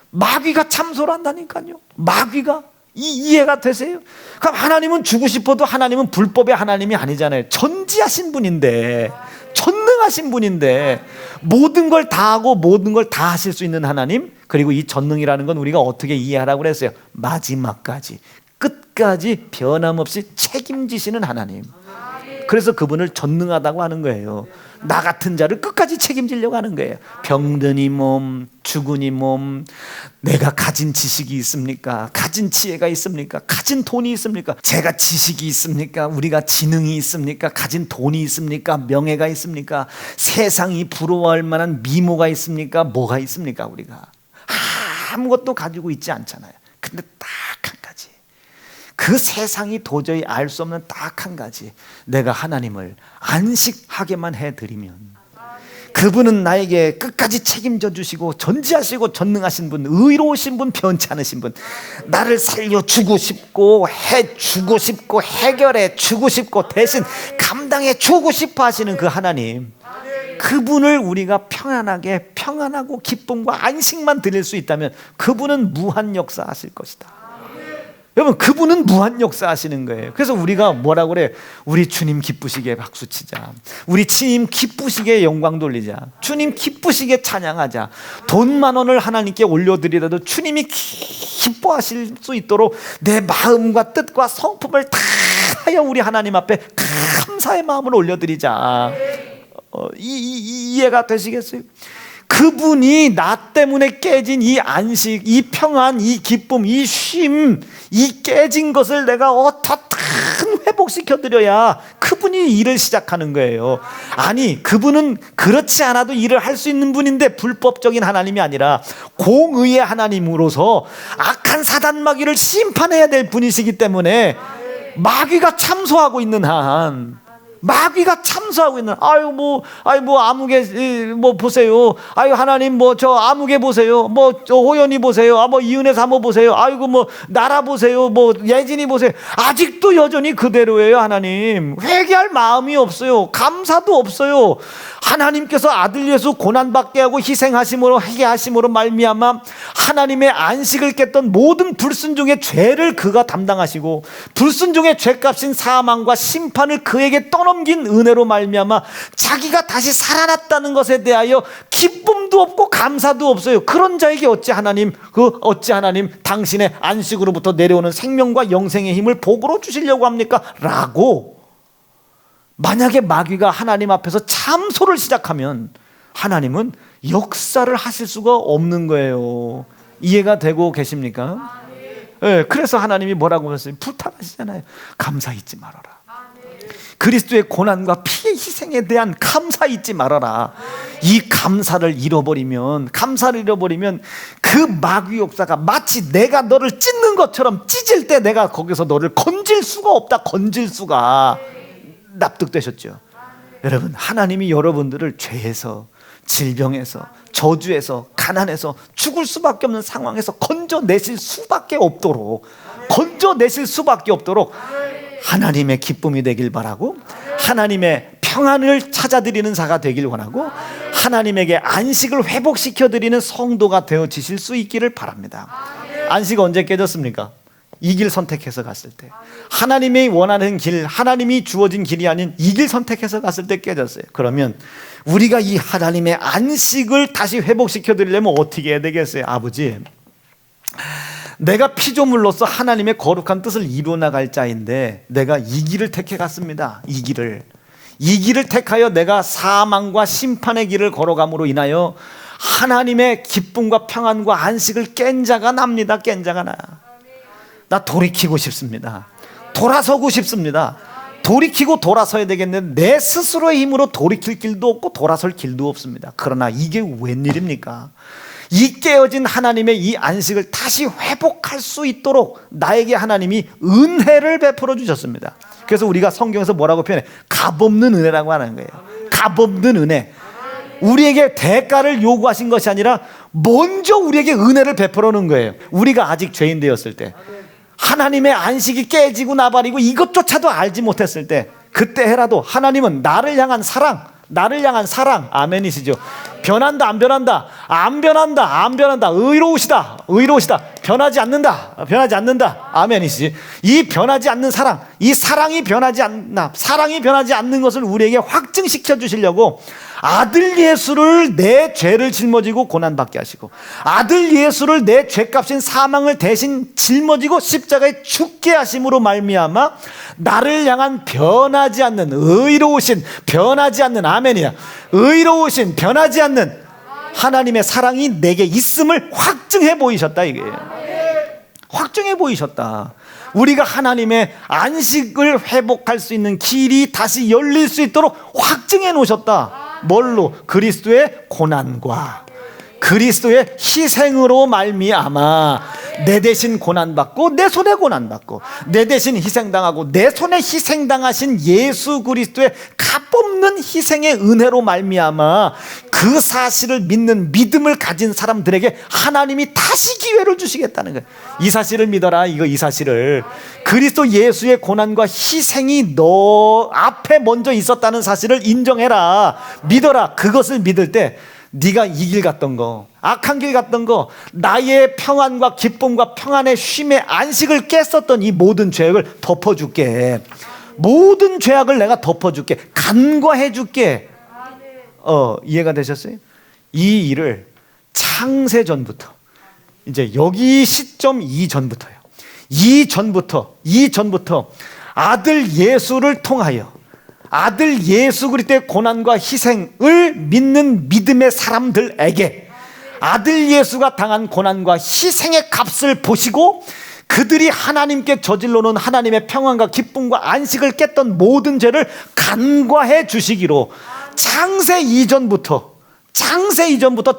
S1: 마귀가 참소를 한다니까요. 마귀가. 이해가 되세요? 그럼 하나님은 주고 싶어도 하나님은 불법의 하나님이 아니잖아요. 전지하신 분인데, 전능하신 분인데, 모든 걸 다 하고 모든 걸 다 하실 수 있는 하나님. 그리고 이 전능이라는 건 우리가 어떻게 이해하라고 그랬어요? 마지막까지, 끝까지 변함없이 책임지시는 하나님. 그래서 그분을 전능하다고 하는 거예요. 나 같은 자를 끝까지 책임지려고 하는 거예요. 병드니 몸, 죽으니 몸. 내가 가진 지식이 있습니까? 가진 지혜가 있습니까? 가진 돈이 있습니까? 제가 지식이 있습니까? 우리가 지능이 있습니까? 가진 돈이 있습니까? 명예가 있습니까? 세상이 부러워할 만한 미모가 있습니까? 뭐가 있습니까? 우리가 아무것도 가지고 있지 않잖아요. 근데 딱 한 가지, 그 세상이 도저히 알 수 없는 딱 한 가지, 내가 하나님을 안식하게만 해드리면 그분은 나에게 끝까지 책임져 주시고 전지하시고 전능하신 분, 의로우신 분, 변치 않으신 분, 나를 살려주고 싶고 해주고 싶고 해결해 주고 싶고 대신 감당해 주고 싶어 하시는 그 하나님, 그분을 우리가 평안하고 기쁨과 안식만 드릴 수 있다면 그분은 무한 역사하실 것이다. 여러분, 그분은 무한 역사하시는 거예요. 그래서 우리가 뭐라고 그래? 우리 주님 기쁘시게 박수치자. 우리 주님 기쁘시게 영광 돌리자. 주님 기쁘시게 찬양하자. 돈 10,000원을 하나님께 올려드리라도 주님이 기뻐하실 수 있도록 내 마음과 뜻과 성품을 다하여 우리 하나님 앞에 감사의 마음을 올려드리자. 이해가 되시겠어요? 그분이 나 때문에 깨진 이 안식, 이 평안, 이 기쁨, 이 쉼, 이 깨진 것을 내가 어떻게든 회복시켜드려야 그분이 일을 시작하는 거예요. 아니, 그분은 그렇지 않아도 일을 할 수 있는 분인데 불법적인 하나님이 아니라 공의의 하나님으로서 악한 사단 마귀를 심판해야 될 분이시기 때문에 마귀가 참소하고 있는 한 마귀가 참소하고 있는, 아무개 뭐 보세요. 하나님 뭐 저 아무개 보세요. 뭐 저 호연이 보세요. 뭐 이은혜 사모 보세요. 뭐 나라 보세요. 뭐 예진이 보세요. 아직도 여전히 그대로예요. 하나님 회개할 마음이 없어요. 감사도 없어요. 하나님께서 아들 예수 고난받게 하고 희생하심으로 회개하심으로 말미암아 하나님의 안식을 깼던 모든 불순종의 죄를 그가 담당하시고 불순종의 죄값인 사망과 심판을 그에게 떠넘긴 은혜로 말미암아 자기가 다시 살아났다는 것에 대하여 기쁨도 없고 감사도 없어요. 그런 자에게 어찌 하나님 당신의 안식으로부터 내려오는 생명과 영생의 힘을 복으로 주시려고 합니까? 라고 만약에 마귀가 하나님 앞에서 참소를 시작하면 하나님은 역사를 하실 수가 없는 거예요. 이해가 되고 계십니까? 네, 그래서 하나님이 뭐라고 했어요? 부탁하시잖아요. 감사 잊지 말아라. 그리스도의 고난과 피의 희생에 대한 감사 잊지 말아라. 이 감사를 잃어버리면 그 마귀 역사가 마치 내가 너를 찢는 것처럼 찢을 때 내가 거기서 너를 건질 수가 없다. 건질 수가. 납득되셨죠? 여러분, 하나님이 여러분들을 죄에서, 질병에서, 저주에서, 가난에서, 죽을 수밖에 없는 상황에서 건져내실 수밖에 없도록 하나님의 기쁨이 되길 바라고, 하나님의 평안을 찾아드리는 자가 되길 원하고, 하나님에게 안식을 회복시켜드리는 성도가 되어지실 수 있기를 바랍니다. 안식 언제 깨졌습니까? 이 길 선택해서 갔을 때, 하나님이 원하는 길, 하나님이 주어진 길이 아닌 이 길 선택해서 갔을 때 깨졌어요. 그러면 우리가 이 하나님의 안식을 다시 회복시켜 드리려면 어떻게 해야 되겠어요? 아버지, 내가 피조물로서 하나님의 거룩한 뜻을 이루어나갈 자인데 내가 이 길을 택해 갔습니다. 이 길을 택하여 내가 사망과 심판의 길을 걸어감으로 인하여 하나님의 기쁨과 평안과 안식을 깬 자가 납니다. 깬 자가 나요. 나 돌이키고 싶습니다. 돌아서고 싶습니다. 돌이키고 돌아서야 되겠는데 내 스스로의 힘으로 돌이킬 길도 없고 돌아설 길도 없습니다. 그러나 이게 웬일입니까? 이 깨어진 하나님의 이 안식을 다시 회복할 수 있도록 나에게 하나님이 은혜를 베풀어 주셨습니다. 그래서 우리가 성경에서 뭐라고 표현해? 값없는 은혜라고 하는 거예요. 값없는 은혜. 우리에게 대가를 요구하신 것이 아니라 먼저 우리에게 은혜를 베풀어 놓은 거예요. 우리가 아직 죄인 되었을 때, 하나님의 안식이 깨지고 나발이고 이것조차도 알지 못했을 때, 그때 해라도 하나님은 나를 향한 사랑, 아멘이시죠? 변한다, 안 변한다? 안 변한다. 의로우시다. 변하지 않는다. 아멘이시지? 이 변하지 않는 사랑, 이 사랑이 변하지 않는 것을 우리에게 확증시켜 주시려고 아들 예수를 내 죄를 짊어지고 고난받게 하시고, 아들 예수를 내 죄값인 사망을 대신 짊어지고 십자가에 죽게 하심으로 말미암아 나를 향한 변하지 않는 의로우신, 변하지 않는, 아멘이야, 의로우신 변하지 않는 하나님의 사랑이 내게 있음을 확증해 보이셨다, 이게요. 확증해 보이셨다. 우리가 하나님의 안식을 회복할 수 있는 길이 다시 열릴 수 있도록 확증해 놓으셨다. 뭘로? 그리스도의 고난과 그리스도의 희생으로 말미암아 내 대신 고난받고 내 손에 고난받고 내 대신 희생당하고 내 손에 희생당하신 예수 그리스도의 값없는 희생의 은혜로 말미암아 그 사실을 믿는 믿음을 가진 사람들에게 하나님이 다시 기회를 주시겠다는 거예요. 이 사실을 믿어라. 이 사실을, 그리스도 예수의 고난과 희생이 너 앞에 먼저 있었다는 사실을 인정해라. 믿어라. 그것을 믿을 때 네가 이 길 갔던 거, 악한 길 갔던 거, 나의 평안과 기쁨과 평안의 쉼의 안식을 깼었던 이 모든 죄악을 덮어줄게. 모든 죄악을 내가 덮어줄게. 간과해줄게. 이해가 되셨어요? 이 일을 창세전부터, 이제 여기 시점 이전부터요. 이전부터 아들 예수를 통하여 아들 예수 그리스도의 고난과 희생을 믿는 믿음의 사람들에게 아들 예수가 당한 고난과 희생의 값을 보시고 그들이 하나님께 저질러 놓은 하나님의 평안과 기쁨과 안식을 깼던 모든 죄를 간과해 주시기로 창세 이전부터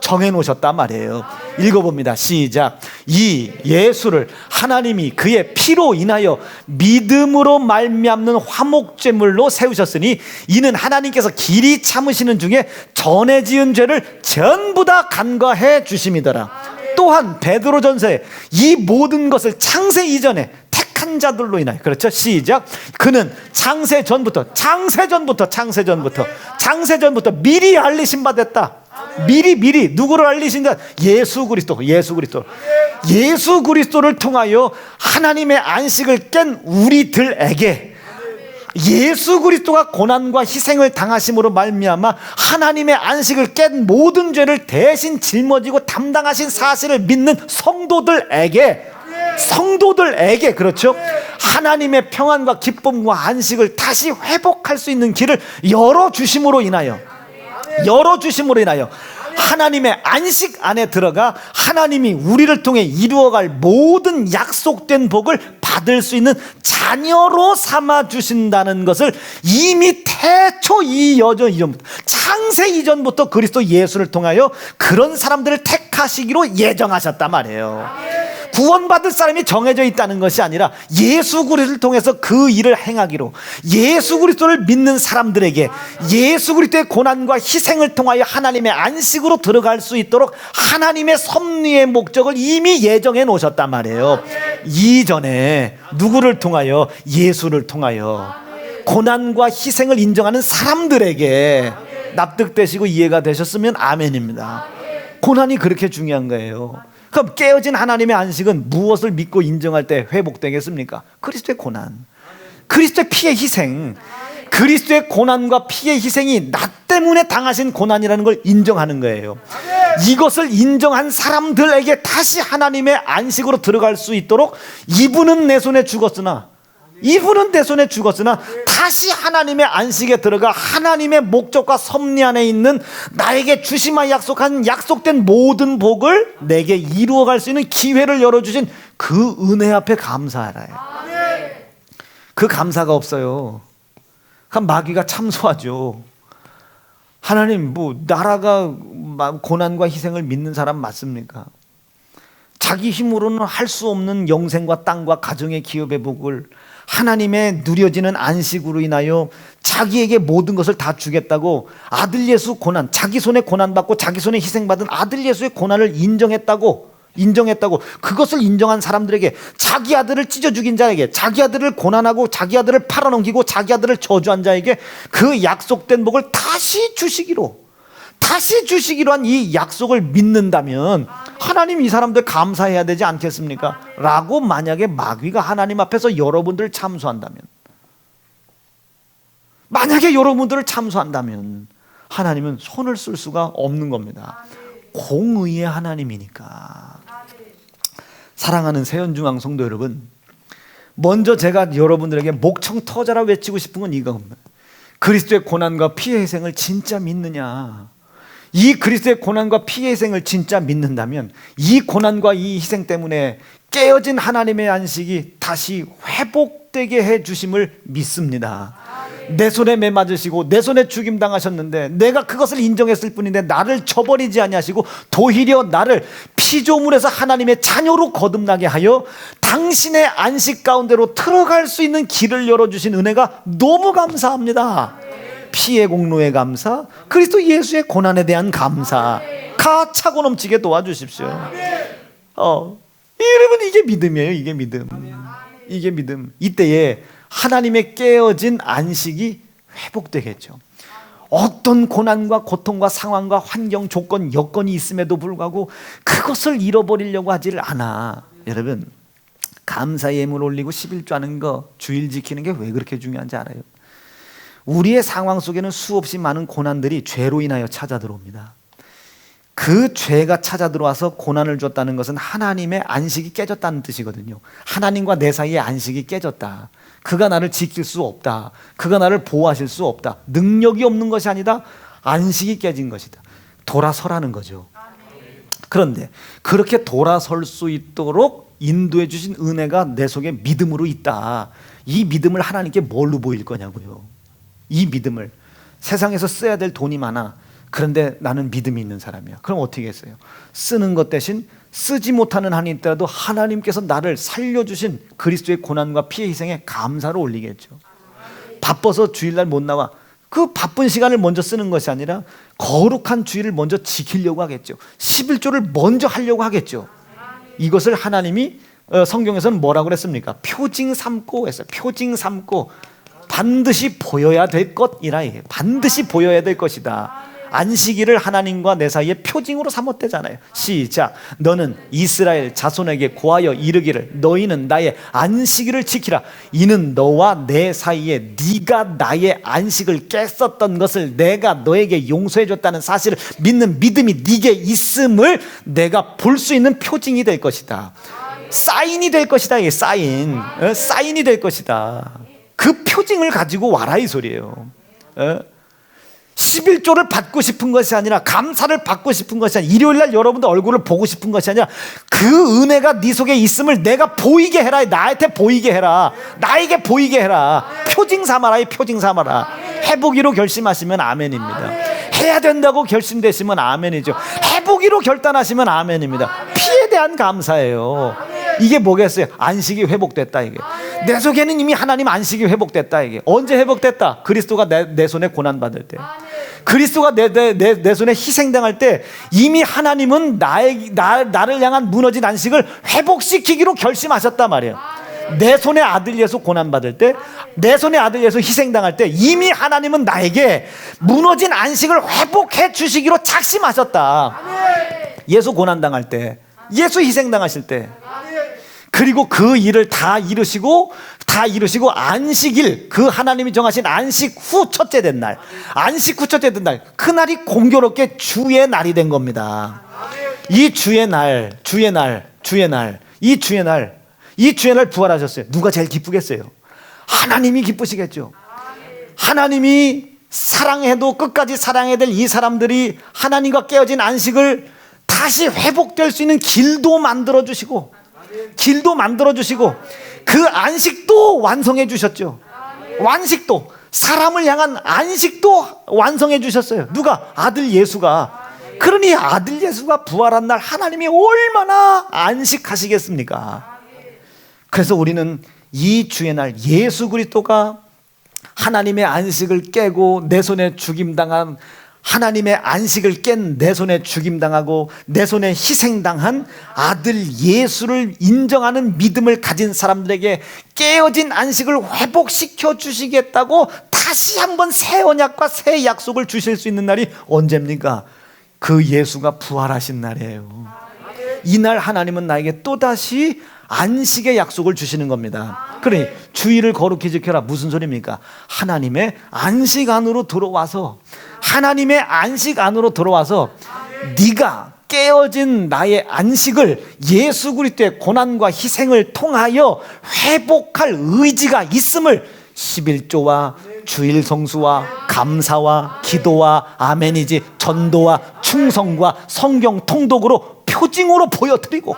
S1: 정해 놓으셨단 말이에요. 읽어봅니다. 시작. 이 예수를 하나님이 그의 피로 인하여 믿음으로 말미암는 화목제물로 세우셨으니 이는 하나님께서 길이 참으시는 중에 전에 지은 죄를 전부 다 간과해 주심이더라. 또한 베드로전서에 이 모든 것을 창세 이전에 택한 자들로 인하여, 그렇죠? 시작. 그는 창세 전부터 미리 알리신 바 됐다. 미리 누구를 알리신다? 예수 그리스도를 통하여 하나님의 안식을 깬 우리들에게 예수 그리스도가 고난과 희생을 당하심으로 말미암아 하나님의 안식을 깬 모든 죄를 대신 짊어지고 담당하신 사실을 믿는 성도들에게, 그렇죠? 하나님의 평안과 기쁨과 안식을 다시 회복할 수 있는 길을 열어주심으로 인하여 하나님의 안식 안에 들어가 하나님이 우리를 통해 이루어갈 모든 약속된 복을 받을 수 있는 자녀로 삼아주신다는 것을 이미 태초 이전부터, 창세 이전부터 그리스도 예수를 통하여 그런 사람들을 택하시기로 예정하셨단 말이에요. 구원받을 사람이 정해져 있다는 것이 아니라 예수 그리스도를 통해서 그 일을 행하기로, 예수 그리스도를 믿는 사람들에게 예수 그리스도의 고난과 희생을 통하여 하나님의 안식으로 들어갈 수 있도록 하나님의 섭리의 목적을 이미 예정해 놓으셨단 말이에요. 이전에 누구를 통하여? 예수를 통하여 고난과 희생을 인정하는 사람들에게. 납득되시고 이해가 되셨으면 아멘입니다. 고난이 그렇게 중요한 거예요. 그럼 깨어진 하나님의 안식은 무엇을 믿고 인정할 때 회복되겠습니까? 그리스도의 고난, 그리스도의 피의 희생, 그리스도의 고난과 피의 희생이 나 때문에 당하신 고난이라는 걸 인정하는 거예요. 이것을 인정한 사람들에게 다시 하나님의 안식으로 들어갈 수 있도록 이분은 내 손에 죽었으나 다시 하나님의 안식에 들어가 하나님의 목적과 섭리 안에 있는 나에게 주시마 약속한 약속된 모든 복을 내게 이루어갈 수 있는 기회를 열어주신 그 은혜 앞에 감사하라. 그 감사가 없어요. 그럼 마귀가 참소하죠. 하나님, 나라가 고난과 희생을 믿는 사람 맞습니까? 자기 힘으로는 할 수 없는 영생과 땅과 가정의 기업의 복을 하나님의 누려지는 안식으로 인하여 자기에게 모든 것을 다 주겠다고 아들 예수 고난, 자기 손에 고난받고 자기 손에 희생받은 아들 예수의 고난을 인정했다고 그것을 인정한 사람들에게, 자기 아들을 찢어 죽인 자에게, 자기 아들을 고난하고 자기 아들을 팔아넘기고 자기 아들을 저주한 자에게 그 약속된 복을 다시 주시기로 한 이 약속을 믿는다면 하나님, 이 사람들 감사해야 되지 않겠습니까? 라고 만약에 마귀가 하나님 앞에서 여러분들을 참소한다면, 하나님은 손을 쓸 수가 없는 겁니다. 공의의 하나님이니까. 사랑하는 세연중앙 성도 여러분, 먼저 제가 여러분들에게 목청 터져라 외치고 싶은 건 이겁니다. 그리스도의 고난과 피의 희생을 진짜 믿느냐? 이 그리스도의 고난과 피의 희생을 진짜 믿는다면 이 고난과 이 희생 때문에 깨어진 하나님의 안식이 다시 회복되게 해주심을 믿습니다. 내 손에 매 맞으시고 내 손에 죽임 당하셨는데 내가 그것을 인정했을 뿐인데 나를 저버리지 아니하시고 도리어 나를 피조물에서 하나님의 자녀로 거듭나게 하여 당신의 안식 가운데로 들어갈 수 있는 길을 열어주신 은혜가 너무 감사합니다. 피의 공로에 감사, 그리스도 예수의 고난에 대한 감사, 차고 넘치게 도와주십시오. 여러분, 이게 믿음이에요. 이게 믿음. 이때에 하나님의 깨어진 안식이 회복되겠죠. 어떤 고난과 고통과 상황과 환경, 조건, 여건이 있음에도 불구하고 그것을 잃어버리려고 하질 않아. 여러분, 감사 예물 올리고 11조 하는 거, 주일 지키는 게 왜 그렇게 중요한지 알아요? 우리의 상황 속에는 수없이 많은 고난들이 죄로 인하여 찾아 들어옵니다. 그 죄가 찾아 들어와서 고난을 줬다는 것은 하나님의 안식이 깨졌다는 뜻이거든요. 하나님과 내 사이의 안식이 깨졌다. 그가 나를 지킬 수 없다. 그가 나를 보호하실 수 없다. 능력이 없는 것이 아니다. 안식이 깨진 것이다. 돌아서라는 거죠. 그런데 그렇게 돌아설 수 있도록 인도해 주신 은혜가 내 속에 믿음으로 있다. 이 믿음을 하나님께 뭘로 보일 거냐고요. 이 믿음을 세상에서 써야 될 돈이 많아. 그런데 나는 믿음이 있는 사람이야. 그럼 어떻게 했어요? 쓰는 것 대신 쓰지 못하는 한이 있더라도 하나님께서 나를 살려주신 그리스도의 고난과 피해 희생에 감사를 올리겠죠. 바빠서 주일날 못 나와. 그 바쁜 시간을 먼저 쓰는 것이 아니라 거룩한 주일을 먼저 지키려고 하겠죠. 11조를 먼저 하려고 하겠죠. 이것을 하나님이 성경에서는 뭐라고 그랬습니까? 표징 삼고 했어요. 표징 삼고 반드시 보여야 될 것이라. 반드시 보여야 될 것이다. 안식일을 하나님과 내 사이에 표징으로 삼았대잖아요. 시작. 너는 이스라엘 자손에게 고하여 이르기를 너희는 나의 안식일을 지키라. 이는 너와 내 사이에 네가 나의 안식을 깼었던 것을 내가 너에게 용서해 줬다는 사실을 믿는 믿음이 네게 있음을 내가 볼 수 있는 표징이 될 것이다. 사인이 될 것이다. 이게 사인이 될 것이다. 그 표징을 가지고 와라 이 소리예요. 11조를 받고 싶은 것이 아니라 감사를 받고 싶은 것이 아니라 일요일날 여러분들 얼굴을 보고 싶은 것이 아니라 그 은혜가 네 속에 있음을 내가 보이게 해라. 나한테 보이게 해라. 나에게 보이게 해라. 표징 삼아라. 이 표징 삼아라. 해보기로 결심하시면 아멘입니다. 해야 된다고 결심되시면 아멘이죠. 해보기로 결단하시면 아멘입니다. 피에 대한 감사예요. 이게 뭐겠어요? 안식이 회복됐다. 이게 내 속에는 이미 하나님 안식이 회복됐다. 이게 언제 회복됐다? 그리스도가 내 손에 고난 받을 때, 그리스도가 내 손에 희생당할 때 이미 하나님은 나를 향한 무너진 안식을 회복시키기로 결심하셨단 말이에요. 내 손에 아들 예수 고난 받을 때, 내 손에 아들 예수 희생당할 때 이미 하나님은 나에게 무너진 안식을 회복해 주시기로 작심하셨다. 예수 고난 당할 때, 예수 희생당하실 때, 그리고 그 일을 다 이루시고 안식일, 그 하나님이 정하신 안식 후 첫째 된 날, 안식 후 첫째 된 날, 그날이 공교롭게 주의 날이 된 겁니다. 이 주의 날 부활하셨어요. 누가 제일 기쁘겠어요? 하나님이 기쁘시겠죠. 하나님이 사랑해도 끝까지 사랑해야 될 이 사람들이 하나님과 깨어진 안식을 다시 회복될 수 있는 길도 만들어 주시고 그 안식도 완성해 주셨죠. 완식도, 사람을 향한 안식도 완성해 주셨어요. 누가? 아들 예수가. 그러니 아들 예수가 부활한 날 하나님이 얼마나 안식하시겠습니까? 그래서 우리는 이 주의 날 예수 그리스도가 하나님의 안식을 깨고 내 손에 죽임당한, 하나님의 안식을 깬 내 손에 죽임당하고 내 손에 희생당한 아들 예수를 인정하는 믿음을 가진 사람들에게 깨어진 안식을 회복시켜 주시겠다고 다시 한번 새 언약과 새 약속을 주실 수 있는 날이 언제입니까? 그 예수가 부활하신 날이에요. 이날 하나님은 나에게 또다시 안식의 약속을 주시는 겁니다. 그러니 주일을 거룩히 지켜라. 무슨 소리입니까? 하나님의 안식 안으로 들어와서, 하나님의 안식 안으로 들어와서 네가 깨어진 나의 안식을 예수 그리스도의 고난과 희생을 통하여 회복할 의지가 있음을 11조와 주일 성수와 감사와 기도와 아멘이지 전도와 충성과 성경 통독으로 표징으로 보여드리고,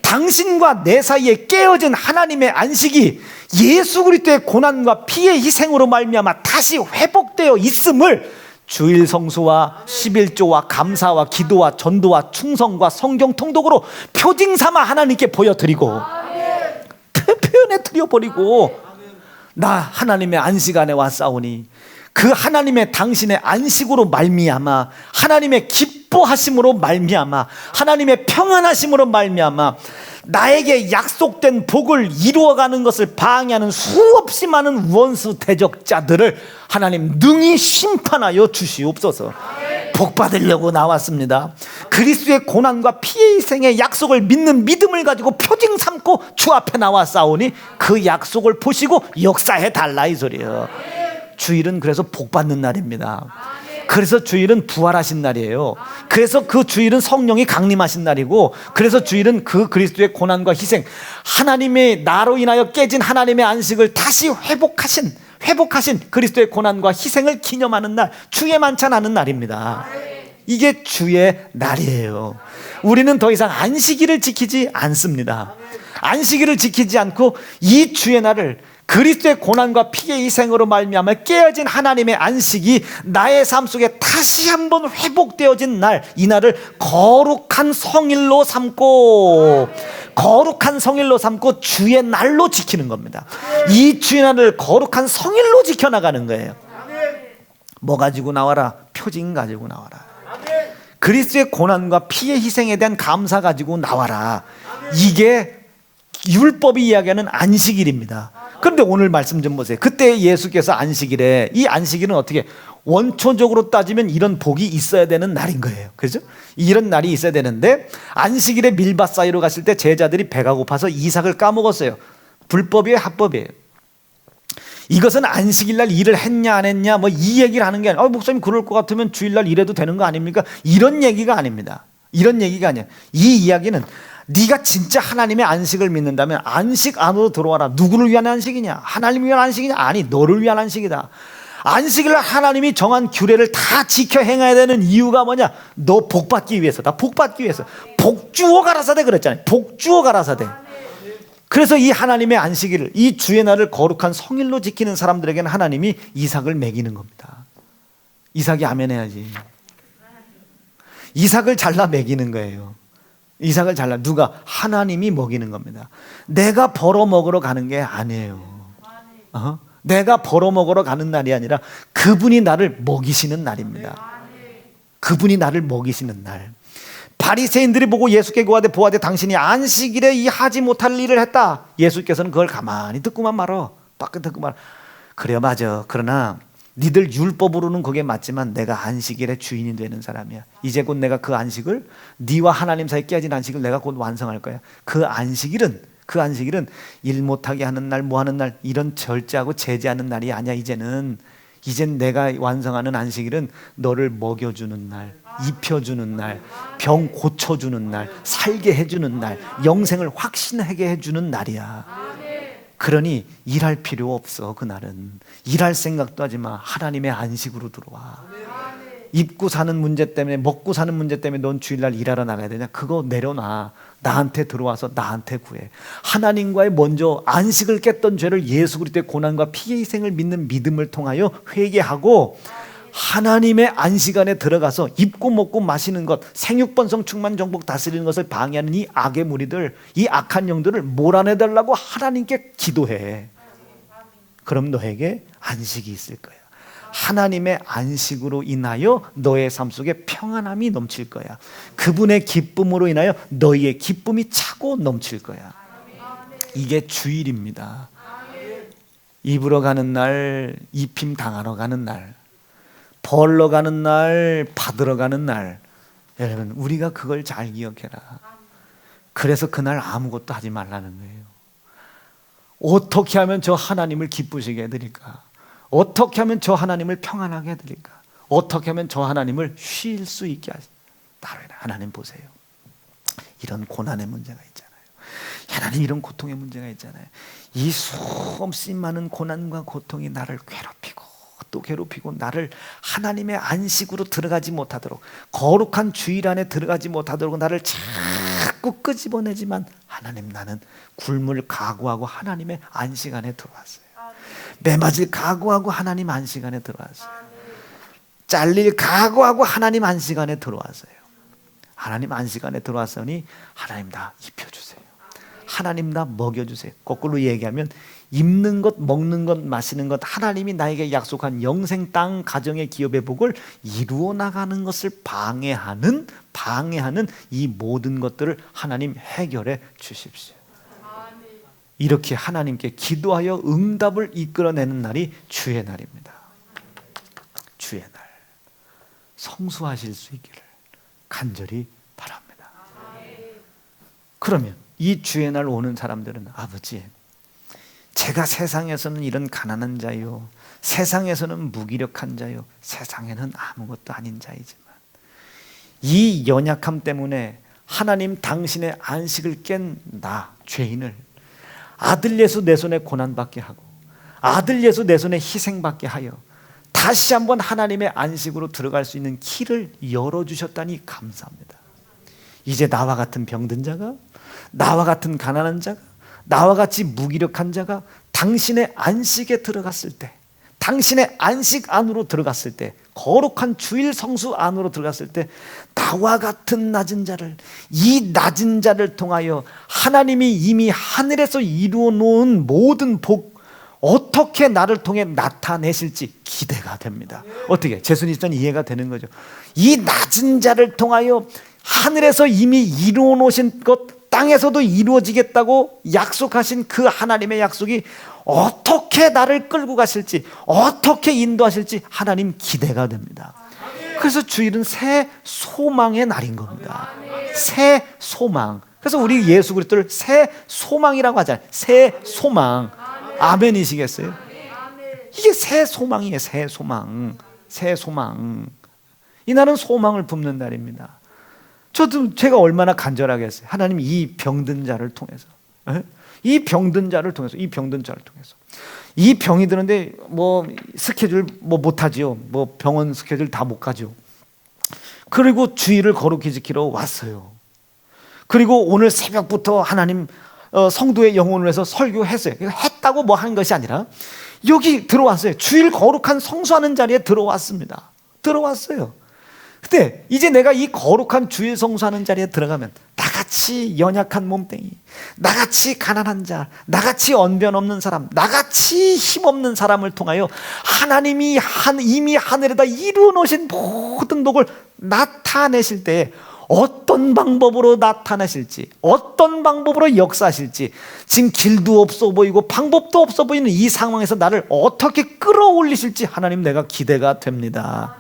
S1: 당신과 내 사이에 깨어진 하나님의 안식이 예수 그리스도의 고난과 피의 희생으로 말미암아 다시 회복되어 있음을 주일 성수와 11조와 감사와 기도와 전도와 충성과 성경 통독으로 표징 삼아 하나님께 보여드리고, 표현해 드려버리고, 나 하나님의 안식 안에 왔사오니 그 하나님의 당신의 안식으로 말미암아, 하나님의 기뻐하심으로 말미암아, 하나님의 평안하심으로 말미암아 나에게 약속된 복을 이루어가는 것을 방해하는 수없이 많은 원수 대적자들을 하나님 능히 심판하여 주시옵소서. 복 받으려고 나왔습니다. 그리스도의 고난과 피의 희생의 약속을 믿는 믿음을 가지고 표징 삼고 주 앞에 나왔사오니 그 약속을 보시고 역사해 달라 이 소리예요. 주일은 그래서 복 받는 날입니다. 그래서 주일은 부활하신 날이에요. 그래서 그 주일은 성령이 강림하신 날이고, 그래서 주일은 그 그리스도의 고난과 희생, 하나님의 나로 인하여 깨진 하나님의 안식을 다시 회복하신 그리스도의 고난과 희생을 기념하는 날, 주의 만찬하는 날입니다. 이게 주의 날이에요. 우리는 더 이상 안식일을 지키지 않습니다. 안식일을 지키지 않고 이 주의 날을 그리스도의 고난과 피의 희생으로 말미암아 깨어진 하나님의 안식이 나의 삶 속에 다시 한번 회복되어진 날, 이 날을 거룩한 성일로 삼고 주의 날로 지키는 겁니다. 이 주의 날을 거룩한 성일로 지켜나가는 거예요. 뭐 가지고 나와라? 표징 가지고 나와라. 그리스도의 고난과 피의 희생에 대한 감사 가지고 나와라. 이게 율법이 이야기하는 안식일입니다. 그런데 오늘 말씀 좀 보세요. 그때 예수께서 안식일에, 이 안식일은 어떻게 원초적으로 따지면 이런 복이 있어야 되는 날인 거예요. 그렇죠? 이런 날이 있어야 되는데 안식일에 밀밭 사이로 갔을 때 제자들이 배가 고파서 이삭을 까먹었어요. 불법이에요, 합법이에요? 이것은 안식일날 일을 했냐 안 했냐 뭐 이 얘기를 하는 게 아니라 목사님 그럴 것 같으면 주일날 일해도 되는 거 아닙니까? 이런 얘기가 아닙니다. 이런 얘기가 아니에요. 이 이야기는 네가 진짜 하나님의 안식을 믿는다면 안식 안으로 들어와라. 누구를 위한 안식이냐? 하나님을 위한 안식이냐? 아니, 너를 위한 안식이다. 안식일날 하나님이 정한 규례를 다 지켜 행해야 되는 이유가 뭐냐? 너 복받기 위해서다. 복받기 위해서. 복주어 가라사대 그랬잖아요. 복주어 가라사대. 그래서 이 하나님의 안식일을, 이 주의 날을 거룩한 성일로 지키는 사람들에게는 하나님이 이삭을 먹이는 겁니다. 이삭이 아멘 해야지. 이삭을 잘라 먹이는 거예요. 이삭을 잘라, 누가? 하나님이 먹이는 겁니다. 내가 벌어먹으러 가는 게 아니에요. 내가 벌어먹으러 가는 날이 아니라 그분이 나를 먹이시는 날입니다. 그분이 나를 먹이시는 날. 바리새인들이 보고 예수께 구하되 보아되 당신이 안식일에 이 하지 못할 일을 했다. 예수께서는 그걸 가만히 듣고만 말어. 밖에 듣고 말어. 그래 맞아. 그러나 니들 율법으로는 그게 맞지만 내가 안식일의 주인이 되는 사람이야. 이제 곧 내가 그 안식을, 니와 하나님 사이 깨진 안식을 내가 곧 완성할 거야. 그 안식일은 일 못하게 하는 날, 뭐 하는 날, 이런 절제하고 제재하는 날이 아니야. 이젠 내가 완성하는 안식일은 너를 먹여주는 날, 입혀주는 날, 병 고쳐주는 날, 살게 해주는 날, 영생을 확신하게 해주는 날이야. 그러니 일할 필요 없어. 그날은 일할 생각도 하지 마. 하나님의 안식으로 들어와. 입고 사는 문제 때문에, 먹고 사는 문제 때문에 넌 주일날 일하러 나가야 되냐? 그거 내려놔. 나한테 들어와서 나한테 구해. 하나님과의 먼저 안식을 깼던 죄를 예수 그리스도의 고난과 피의 희생을 믿는 믿음을 통하여 회개하고 하나님의 안식 안에 들어가서 입고 먹고 마시는 것, 생육번성 충만 정복 다스리는 것을 방해하는 이 악의 무리들, 이 악한 영들을 몰아내달라고 하나님께 기도해. 그럼 너에게 안식이 있을 거야. 하나님의 안식으로 인하여 너의 삶 속에 평안함이 넘칠 거야. 그분의 기쁨으로 인하여 너희의 기쁨이 차고 넘칠 거야. 이게 주일입니다. 입으러 가는 날, 입힘 당하러 가는 날, 벌러 가는 날, 받으러 가는 날. 여러분, 우리가 그걸 잘 기억해라. 그래서 그날 아무것도 하지 말라는 거예요. 어떻게 하면 저 하나님을 기쁘시게 해드릴까? 어떻게 하면 저 하나님을 평안하게 해드릴까? 어떻게 하면 저 하나님을 쉴 수 있게 하실까? 하나님 보세요. 이런 고난의 문제가 있잖아요. 하나님 이런 고통의 문제가 있잖아요. 이 수없이 많은 고난과 고통이 나를 괴롭히고 또 괴롭히고 나를 하나님의 안식으로 들어가지 못하도록, 거룩한 주일 안에 들어가지 못하도록 나를 자꾸 끄집어내지만 하나님, 나는 굶을 각오하고 하나님의 안식 안에 들어왔어요. 매맞을 각오하고 하나님 안식 안에 들어왔어요. 잘릴 각오하고 하나님 안식 안에 들어왔어요. 하나님 안식 안에 들어왔으니 하나님 나 입혀주세요. 하나님 나 먹여주세요. 거꾸로 얘기하면 입는 것, 먹는 것, 마시는 것, 하나님이 나에게 약속한 영생 땅, 가정의 기업의 복을 이루어 나가는 것을 방해하는 이 모든 것들을 하나님 해결해 주십시오. 이렇게 하나님께 기도하여 응답을 이끌어내는 날이 주의 날입니다. 주의 날. 성수하실 수 있기를 간절히 바랍니다. 그러면 이 주의 날 오는 사람들은, 아버지, 제가 세상에서는 이런 가난한 자요, 세상에서는 무기력한 자요, 세상에는 아무것도 아닌 자이지만 이 연약함 때문에 하나님 당신의 안식을 깬 나, 죄인을 아들 예수 내 손에 고난받게 하고 아들 예수 내 손에 희생받게 하여 다시 한번 하나님의 안식으로 들어갈 수 있는 길을 열어주셨다니 감사합니다. 이제 나와 같은 병든 자가, 나와 같은 가난한 자가, 나와 같이 무기력한 자가 당신의 안식에 들어갔을 때, 당신의 안식 안으로 들어갔을 때, 거룩한 주일 성수 안으로 들어갔을 때 나와 같은 낮은 자를, 이 낮은 자를 통하여 하나님이 이미 하늘에서 이루어 놓은 모든 복, 어떻게 나를 통해 나타내실지 기대가 됩니다. 어떻게? 재순이전 이해가 되는 거죠. 이 낮은 자를 통하여 하늘에서 이미 이루어 놓으신 것, 땅에서도 이루어지겠다고 약속하신 그 하나님의 약속이 어떻게 나를 끌고 가실지, 어떻게 인도하실지 하나님 기대가 됩니다. 그래서 주일은 새 소망의 날인 겁니다. 새 소망. 그래서 우리 예수 그리스도를 새 소망이라고 하잖아요. 새 소망. 아멘이시겠어요? 이게 새 소망이에요. 새 소망. 새 소망. 이 날은 소망을 붓는 날입니다. 제가 얼마나 간절하게 했어요. 하나님, 이 병든 자를 통해서, 이 병든 자를 통해서, 이 병든 자를 통해서, 이 병이 드는데 스케줄 못하지요. 병원 스케줄 다 못 가죠. 그리고 주일을 거룩히 지키러 왔어요. 그리고 오늘 새벽부터 하나님 성도의 영혼을 위해서 설교했어요. 했다고 한 것이 아니라 여기 들어왔어요. 주일 거룩한 성수하는 자리에 들어왔습니다. 들어왔어요. 근데 이제 내가 이 거룩한 주일 성수하는 자리에 들어가면 나같이 연약한 몸뚱이, 나같이 가난한 자, 나같이 언변 없는 사람, 나같이 힘없는 사람을 통하여 하나님이 이미 하늘에다 이루어 놓으신 모든 복을 나타내실 때에 어떤 방법으로 나타나실지, 어떤 방법으로 역사하실지, 지금 길도 없어 보이고 방법도 없어 보이는 이 상황에서 나를 어떻게 끌어올리실지 하나님, 내가 기대가 됩니다.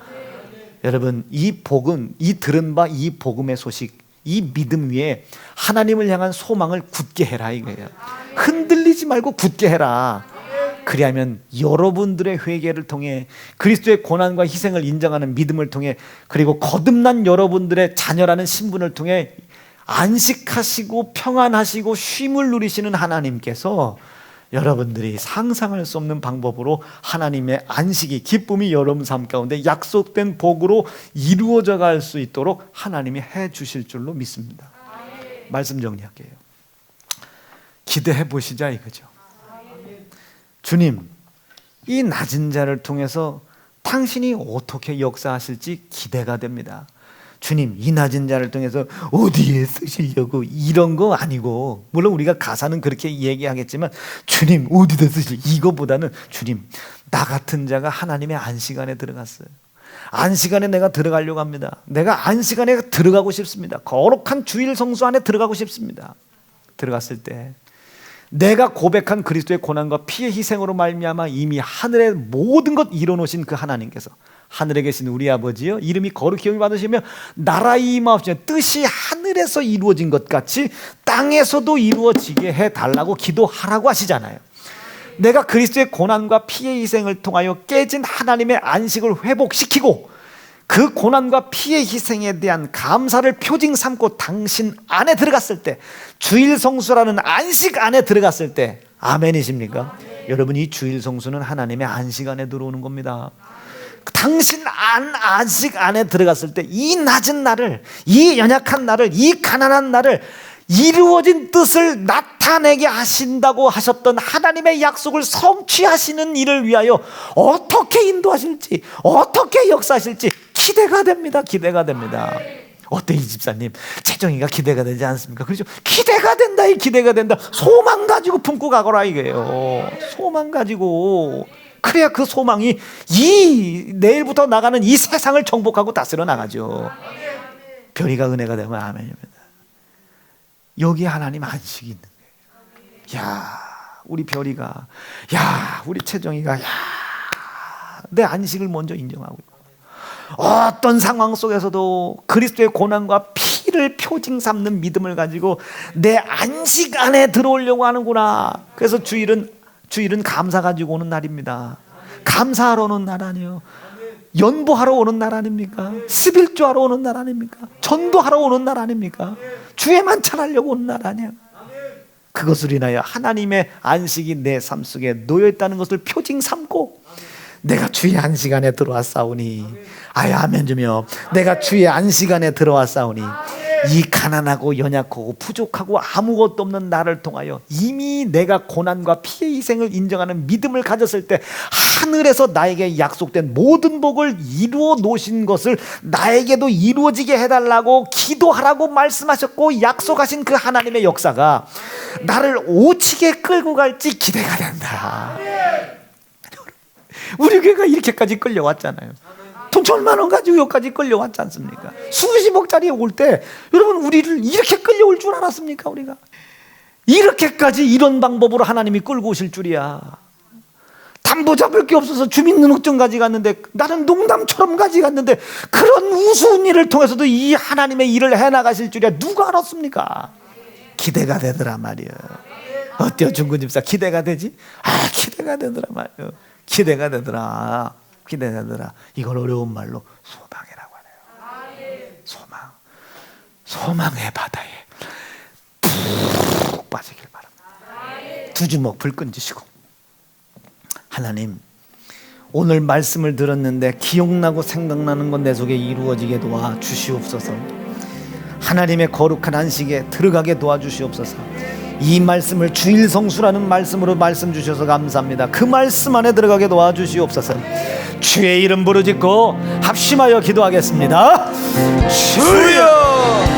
S1: 여러분, 이 복음, 이 들은 바 이 복음의 소식, 이 믿음 위에 하나님을 향한 소망을 굳게 해라 이거예요. 흔들리지 말고 굳게 해라. 그리하면 여러분들의 회개를 통해, 그리스도의 고난과 희생을 인정하는 믿음을 통해, 그리고 거듭난 여러분들의 자녀라는 신분을 통해 안식하시고 평안하시고 쉼을 누리시는 하나님께서 여러분들이 상상할 수 없는 방법으로 하나님의 안식이, 기쁨이 여러분 삶 가운데 약속된 복으로 이루어져 갈 수 있도록 하나님이 해 주실 줄로 믿습니다. 말씀 정리할게요. 기대해 보시자 이거죠. 주님, 이 낮은 자를 통해서 당신이 어떻게 역사하실지 기대가 됩니다. 주님, 이 낮은 자를 통해서 어디에 쓰시려고, 이런 거 아니고, 물론 우리가 가사는 그렇게 얘기하겠지만, 주님 어디다 쓰시려고, 이거보다는 주님, 나 같은 자가 하나님의 안식 안에 들어갔어요. 안식 안에 내가 들어가려고 합니다. 내가 안식 안에 들어가고 싶습니다. 거룩한 주일 성수 안에 들어가고 싶습니다. 들어갔을 때 내가 고백한 그리스도의 고난과 피의 희생으로 말미암아 이미 하늘의 모든 것 이뤄놓으신 그 하나님께서, 하늘에 계신 우리 아버지여, 이름이 거룩히 여김 받으시며 나라의 임하옵시며 뜻이 하늘에서 이루어진 것 같이 땅에서도 이루어지게 해달라고 기도하라고 하시잖아요. 내가 그리스도의 고난과 피의 희생을 통하여 깨진 하나님의 안식을 회복시키고, 그 고난과 피의 희생에 대한 감사를 표징 삼고 당신 안에 들어갔을 때, 주일 성수라는 안식 안에 들어갔을 때, 아멘이십니까? 아멘. 여러분, 이 주일 성수는 하나님의 안식 안에 들어오는 겁니다. 당신 안식 안에 들어갔을 때 이 낮은 나를, 이 연약한 나를, 이 가난한 나를 이루어진 뜻을 나타내게 하신다고 하셨던 하나님의 약속을 성취하시는 일을 위하여 어떻게 인도하실지, 어떻게 역사하실지 기대가 됩니다. 기대가 됩니다. 어때 이 집사님? 채정이가 기대가 되지 않습니까? 그렇죠? 기대가 된다. 이 기대가 된다. 소망 가지고 품고 가거라 이거예요. 소망 가지고. 그래야 그 소망이 내일부터 나가는 이 세상을 정복하고 다스려 나가죠. 별이가 은혜가 되면 아멘입니다. 여기 하나님 안식이 있는 거예요. 야, 우리 별이가, 야, 우리 채정이가, 야, 내 안식을 먼저 인정하고 있고, 어떤 상황 속에서도 그리스도의 고난과 피를 표징 삼는 믿음을 가지고 내 안식 안에 들어오려고 하는구나. 그래서 주일은 감사 가지고 오는 날입니다. 감사하러 오는 날 아니에요. 연보하러 오는 날 아닙니까? 11조하러 오는 날 아닙니까? 전도하러 오는 날 아닙니까? 주의 만찬하려고 오는 날 아니에요. 그것을 인하여 하나님의 안식이 내 삶 속에 놓여있다는 것을 표징 삼고, 내가 주의 안식 안에 들어왔사오니, 아멘 좀요. 내가 주의 안식 안에 들어왔사오니, 이 가난하고 연약하고 부족하고 아무것도 없는 나를 통하여 이미 내가 고난과 피해 희생을 인정하는 믿음을 가졌을 때 하늘에서 나에게 약속된 모든 복을 이루어 놓으신 것을 나에게도 이루어지게 해달라고 기도하라고 말씀하셨고 약속하신 그 하나님의 역사가 나를 오치게 끌고 갈지 기대가 된다. 우리 교회가 이렇게까지 끌려왔잖아요. 돈 천만 원 가지고 여기까지 끌려왔지 않습니까? 수십억짜리 올 때 여러분 우리를 이렇게 끌려올 줄 알았습니까? 우리가 이렇게까지 이런 방법으로 하나님이 끌고 오실 줄이야. 담보 잡을 게 없어서 주민등록증 가져갔는데 나는 농담처럼 가져갔는데 그런 우스운 일을 통해서도 이 하나님의 일을 해나가실 줄이야. 누가 알았습니까? 기대가 되더라 말이야. 어때요 중근 집사? 기대가 되지? 기대가 되더라 말이야. 기대가 되더라. 기대되더라. 이걸 어려운 말로 소망이라고 하네요. 소망. 소망의 바다에 푹 빠지길 바랍니다. 두 주먹 불 끈지시고 하나님 오늘 말씀을 들었는데 기억나고 생각나는 건 내 속에 이루어지게 도와주시옵소서. 하나님의 거룩한 안식에 들어가게 도와주시옵소서. 이 말씀을 주일 성수라는 말씀으로 말씀 주셔서 감사합니다. 그 말씀 안에 들어가게 도와주시옵소서. 주의 이름 부르짖고 합심하여 기도하겠습니다. 주여